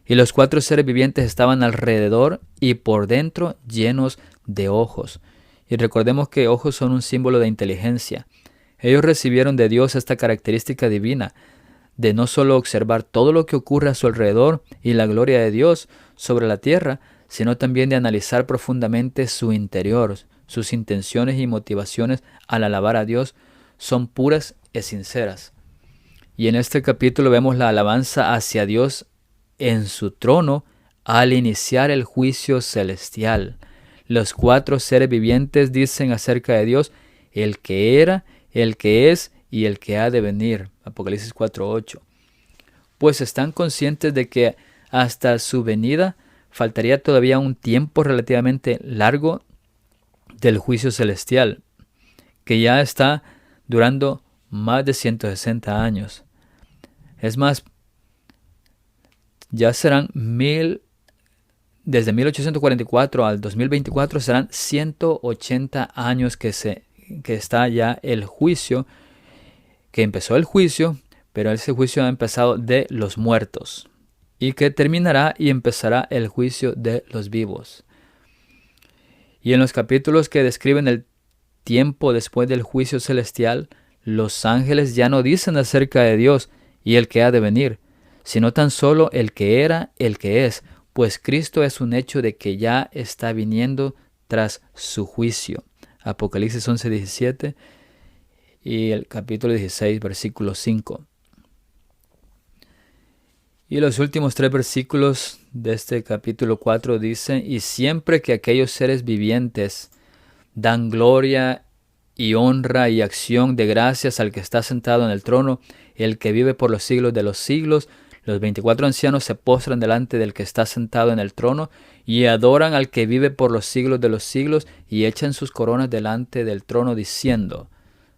Y los 4 seres vivientes estaban alrededor y por dentro llenos de ojos. Y recordemos que ojos son un símbolo de inteligencia. Ellos recibieron de Dios esta característica divina de no solo observar todo lo que ocurre a su alrededor y la gloria de Dios sobre la tierra, sino también de analizar profundamente su interior. Sus intenciones y motivaciones al alabar a Dios son puras y sinceras. Y en este capítulo vemos la alabanza hacia Dios en su trono al iniciar el juicio celestial. Los 4 seres vivientes dicen acerca de Dios, el que era, el que es y el que ha de venir. Apocalipsis 4:8. Pues están conscientes de que hasta su venida faltaría todavía un tiempo relativamente largo del juicio celestial, que ya está durando más de 160 años. Es más, ya serán desde 1844 al 2024 serán 180 años que está ya el juicio, que empezó el juicio, pero ese juicio ha empezado de los muertos y que terminará y empezará el juicio de los vivos. Y en los capítulos que describen el tiempo después del juicio celestial, los ángeles ya no dicen acerca de Dios y el que ha de venir, sino tan solo el que era, el que es, pues Cristo es un hecho de que ya está viniendo tras su juicio. Apocalipsis 11:17 y el capítulo 16, versículo 5. Y los últimos 3 versículos de este capítulo 4 dicen, y siempre que aquellos seres vivientes dan gloria y honra y acción de gracias al que está sentado en el trono, el que vive por los siglos de los siglos, los 24 ancianos se postran delante del que está sentado en el trono y adoran al que vive por los siglos de los siglos y echan sus coronas delante del trono diciendo,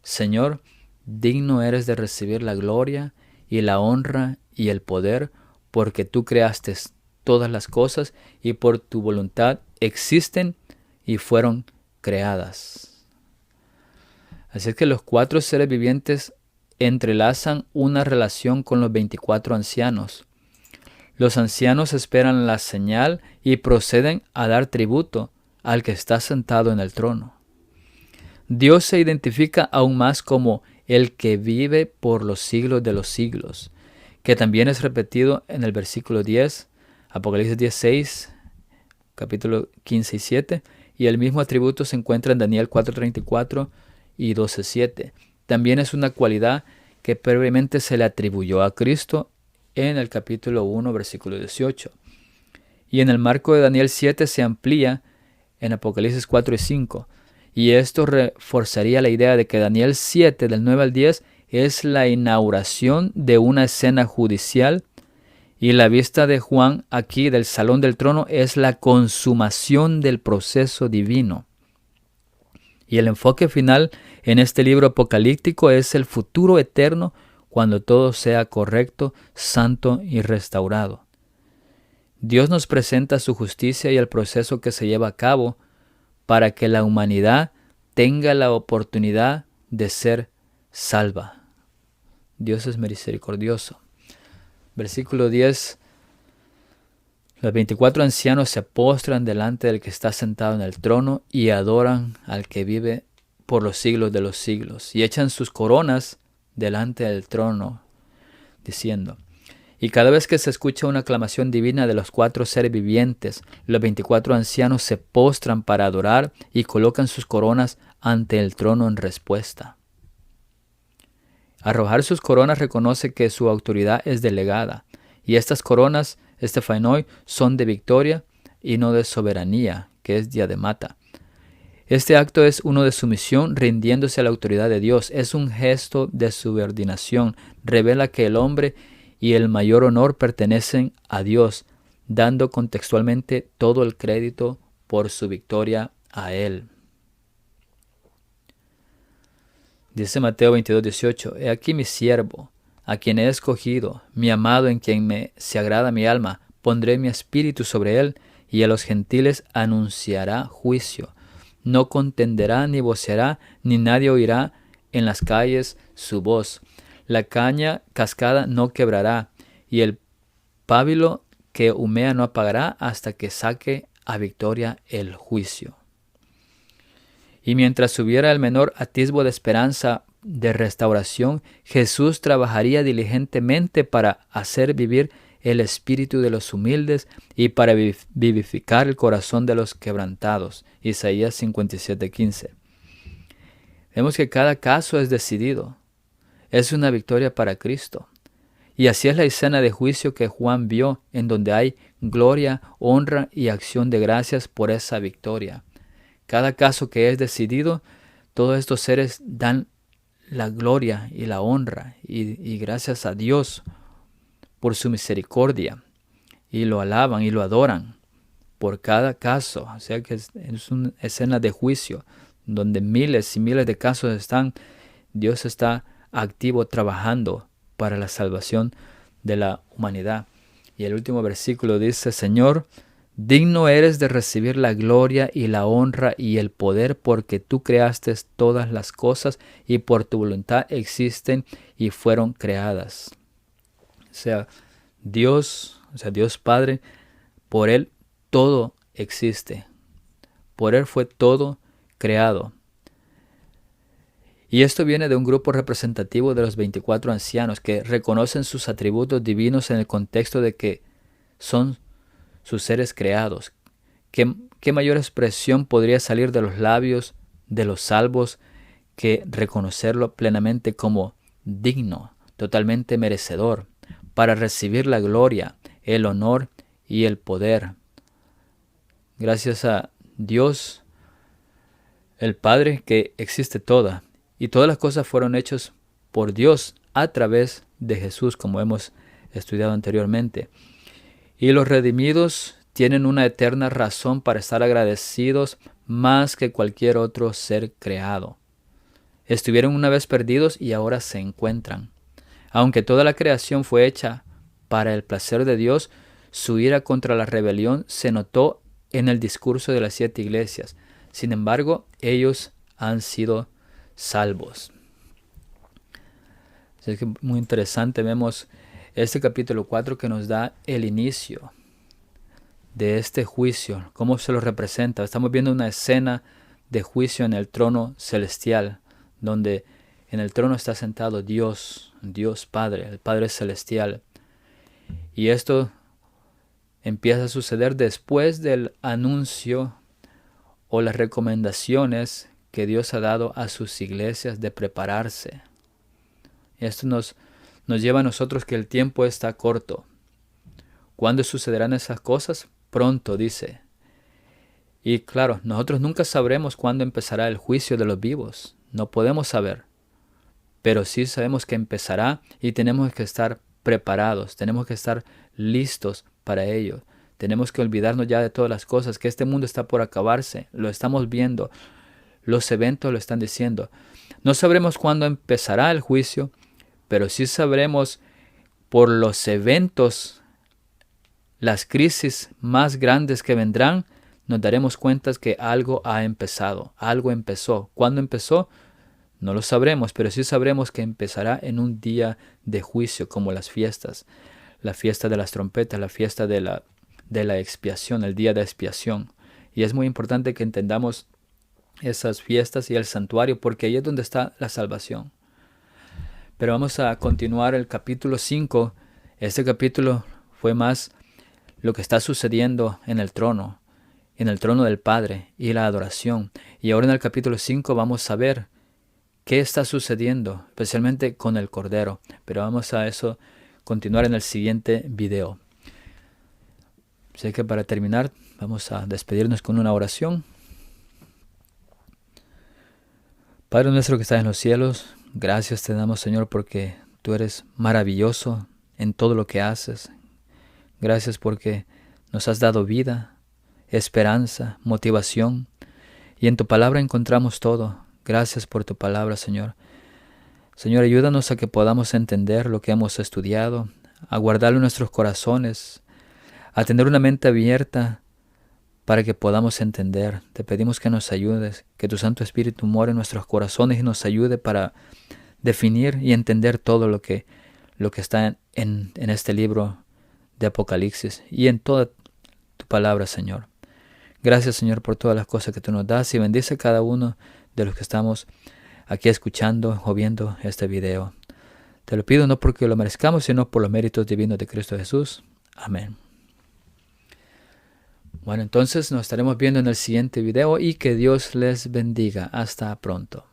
Señor, digno eres de recibir la gloria y la honra y el poder, porque tú creaste todas las cosas y por tu voluntad existen y fueron creadas. Así es que los 4 seres vivientes entrelazan una relación con los 24 ancianos. Los ancianos esperan la señal y proceden a dar tributo al que está sentado en el trono. Dios se identifica aún más como el que vive por los siglos de los siglos, que también es repetido en el versículo 10, Apocalipsis 10:6, capítulo 15 y 7, y el mismo atributo se encuentra en Daniel 4:34 y 12:7. También es una cualidad que previamente se le atribuyó a Cristo en el capítulo 1, versículo 18. Y en el marco de Daniel 7 se amplía en Apocalipsis 4 y 5. Y esto reforzaría la idea de que Daniel 7, del 9 al 10, es la inauguración de una escena judicial y la vista de Juan aquí del salón del trono es la consumación del proceso divino. Y el enfoque final en este libro apocalíptico es el futuro eterno cuando todo sea correcto, santo y restaurado. Dios nos presenta su justicia y el proceso que se lleva a cabo para que la humanidad tenga la oportunidad de ser salva. Dios es misericordioso. Versículo 10. Los 24 ancianos se postran delante del que está sentado en el trono y adoran al que vive por los siglos de los siglos y echan sus coronas delante del trono, diciendo, y cada vez que se escucha una aclamación divina de los 4 seres vivientes, los 24 ancianos se postran para adorar y colocan sus coronas ante el trono en respuesta. Arrojar sus coronas reconoce que su autoridad es delegada, y estas coronas, Estefanoi, son de victoria y no de soberanía, que es diademata. Este acto es uno de sumisión, rindiéndose a la autoridad de Dios. Es un gesto de subordinación. Revela que el hombre y el mayor honor pertenecen a Dios, dando contextualmente todo el crédito por su victoria a Él. Dice Mateo 22:18, He aquí mi siervo, a quien he escogido, mi amado en quien se agrada mi alma, pondré mi espíritu sobre él, y a los gentiles anunciará juicio. No contenderá ni voceará, ni nadie oirá en las calles su voz. La caña cascada no quebrará, y el pábilo que humea no apagará hasta que saque a victoria el juicio. Y mientras hubiera el menor atisbo de esperanza de restauración, Jesús trabajaría diligentemente para hacer vivir el espíritu de los humildes y para vivificar el corazón de los quebrantados. Isaías 57:15. Vemos que cada caso es decidido. Es una victoria para Cristo. Y así es la escena de juicio que Juan vio, en donde hay gloria, honra y acción de gracias por esa victoria. Cada caso que es decidido, todos estos seres dan la gloria y la honra y gracias a Dios por su misericordia, y lo alaban y lo adoran por cada caso. O sea que es una escena de juicio donde miles y miles de casos están. Dios está activo trabajando para la salvación de la humanidad. Y el último versículo dice: Señor, digno eres de recibir la gloria y la honra y el poder, porque tú creaste todas las cosas y por tu voluntad existen y fueron creadas. O sea, Dios Padre, por Él todo existe. Por Él fue todo creado. Y esto viene de un grupo representativo de los 24 ancianos que reconocen sus atributos divinos en el contexto de que son sus seres creados. ¿Qué mayor expresión podría salir de los labios de los salvos que reconocerlo plenamente como digno, totalmente merecedor, para recibir la gloria, el honor y el poder? Gracias a Dios, el Padre, que existe toda. Y todas las cosas fueron hechas por Dios a través de Jesús, como hemos estudiado anteriormente. Y los redimidos tienen una eterna razón para estar agradecidos más que cualquier otro ser creado. Estuvieron una vez perdidos y ahora se encuentran. Aunque toda la creación fue hecha para el placer de Dios, su ira contra la rebelión se notó en el discurso de las 7 iglesias. Sin embargo, ellos han sido salvos. Es que muy interesante, vemos este capítulo 4 que nos da el inicio de este juicio, cómo se lo representa. Estamos viendo una escena de juicio en el trono celestial, donde en el trono está sentado Dios Padre, el Padre celestial. Y esto empieza a suceder después del anuncio o las recomendaciones que Dios ha dado a sus iglesias de prepararse. Y esto nos lleva a nosotros que el tiempo está corto. ¿Cuándo sucederán esas cosas? Pronto, dice. Y claro, nosotros nunca sabremos cuándo empezará el juicio de los vivos. No podemos saber. Pero sí sabemos que empezará y tenemos que estar preparados. Tenemos que estar listos para ello. Tenemos que olvidarnos ya de todas las cosas, que este mundo está por acabarse. Lo estamos viendo. Los eventos lo están diciendo. No sabremos cuándo empezará el juicio, pero sí sabremos por los eventos, las crisis más grandes que vendrán, nos daremos cuenta que algo ha empezado, algo empezó. ¿Cuándo empezó? No lo sabremos, pero sí sabremos que empezará en un día de juicio, como las fiestas. La fiesta de las trompetas, la fiesta de la expiación, el día de expiación. Y es muy importante que entendamos esas fiestas y el santuario, porque ahí es donde está la salvación. Pero vamos a continuar el capítulo 5. Este capítulo fue más lo que está sucediendo en el trono del Padre y la adoración. Y ahora en el capítulo 5 vamos a ver qué está sucediendo, especialmente con el Cordero. Pero vamos a eso continuar en el siguiente video. Así que para terminar, vamos a despedirnos con una oración. Padre nuestro que estás en los cielos, gracias te damos, Señor, porque tú eres maravilloso en todo lo que haces. Gracias porque nos has dado vida, esperanza, motivación, y en tu palabra encontramos todo. Gracias por tu palabra, Señor. Señor, ayúdanos a que podamos entender lo que hemos estudiado, a guardarlo en nuestros corazones, a tener una mente abierta para que podamos entender. Te pedimos que nos ayudes, que tu Santo Espíritu more en nuestros corazones y nos ayude para definir y entender todo lo que está en este libro de Apocalipsis y en toda tu palabra, Señor. Gracias, Señor, por todas las cosas que tú nos das, y bendice a cada uno de los que estamos aquí escuchando o viendo este video. Te lo pido no porque lo merezcamos, sino por los méritos divinos de Cristo Jesús. Amén. Bueno, entonces nos estaremos viendo en el siguiente video y que Dios les bendiga. Hasta pronto.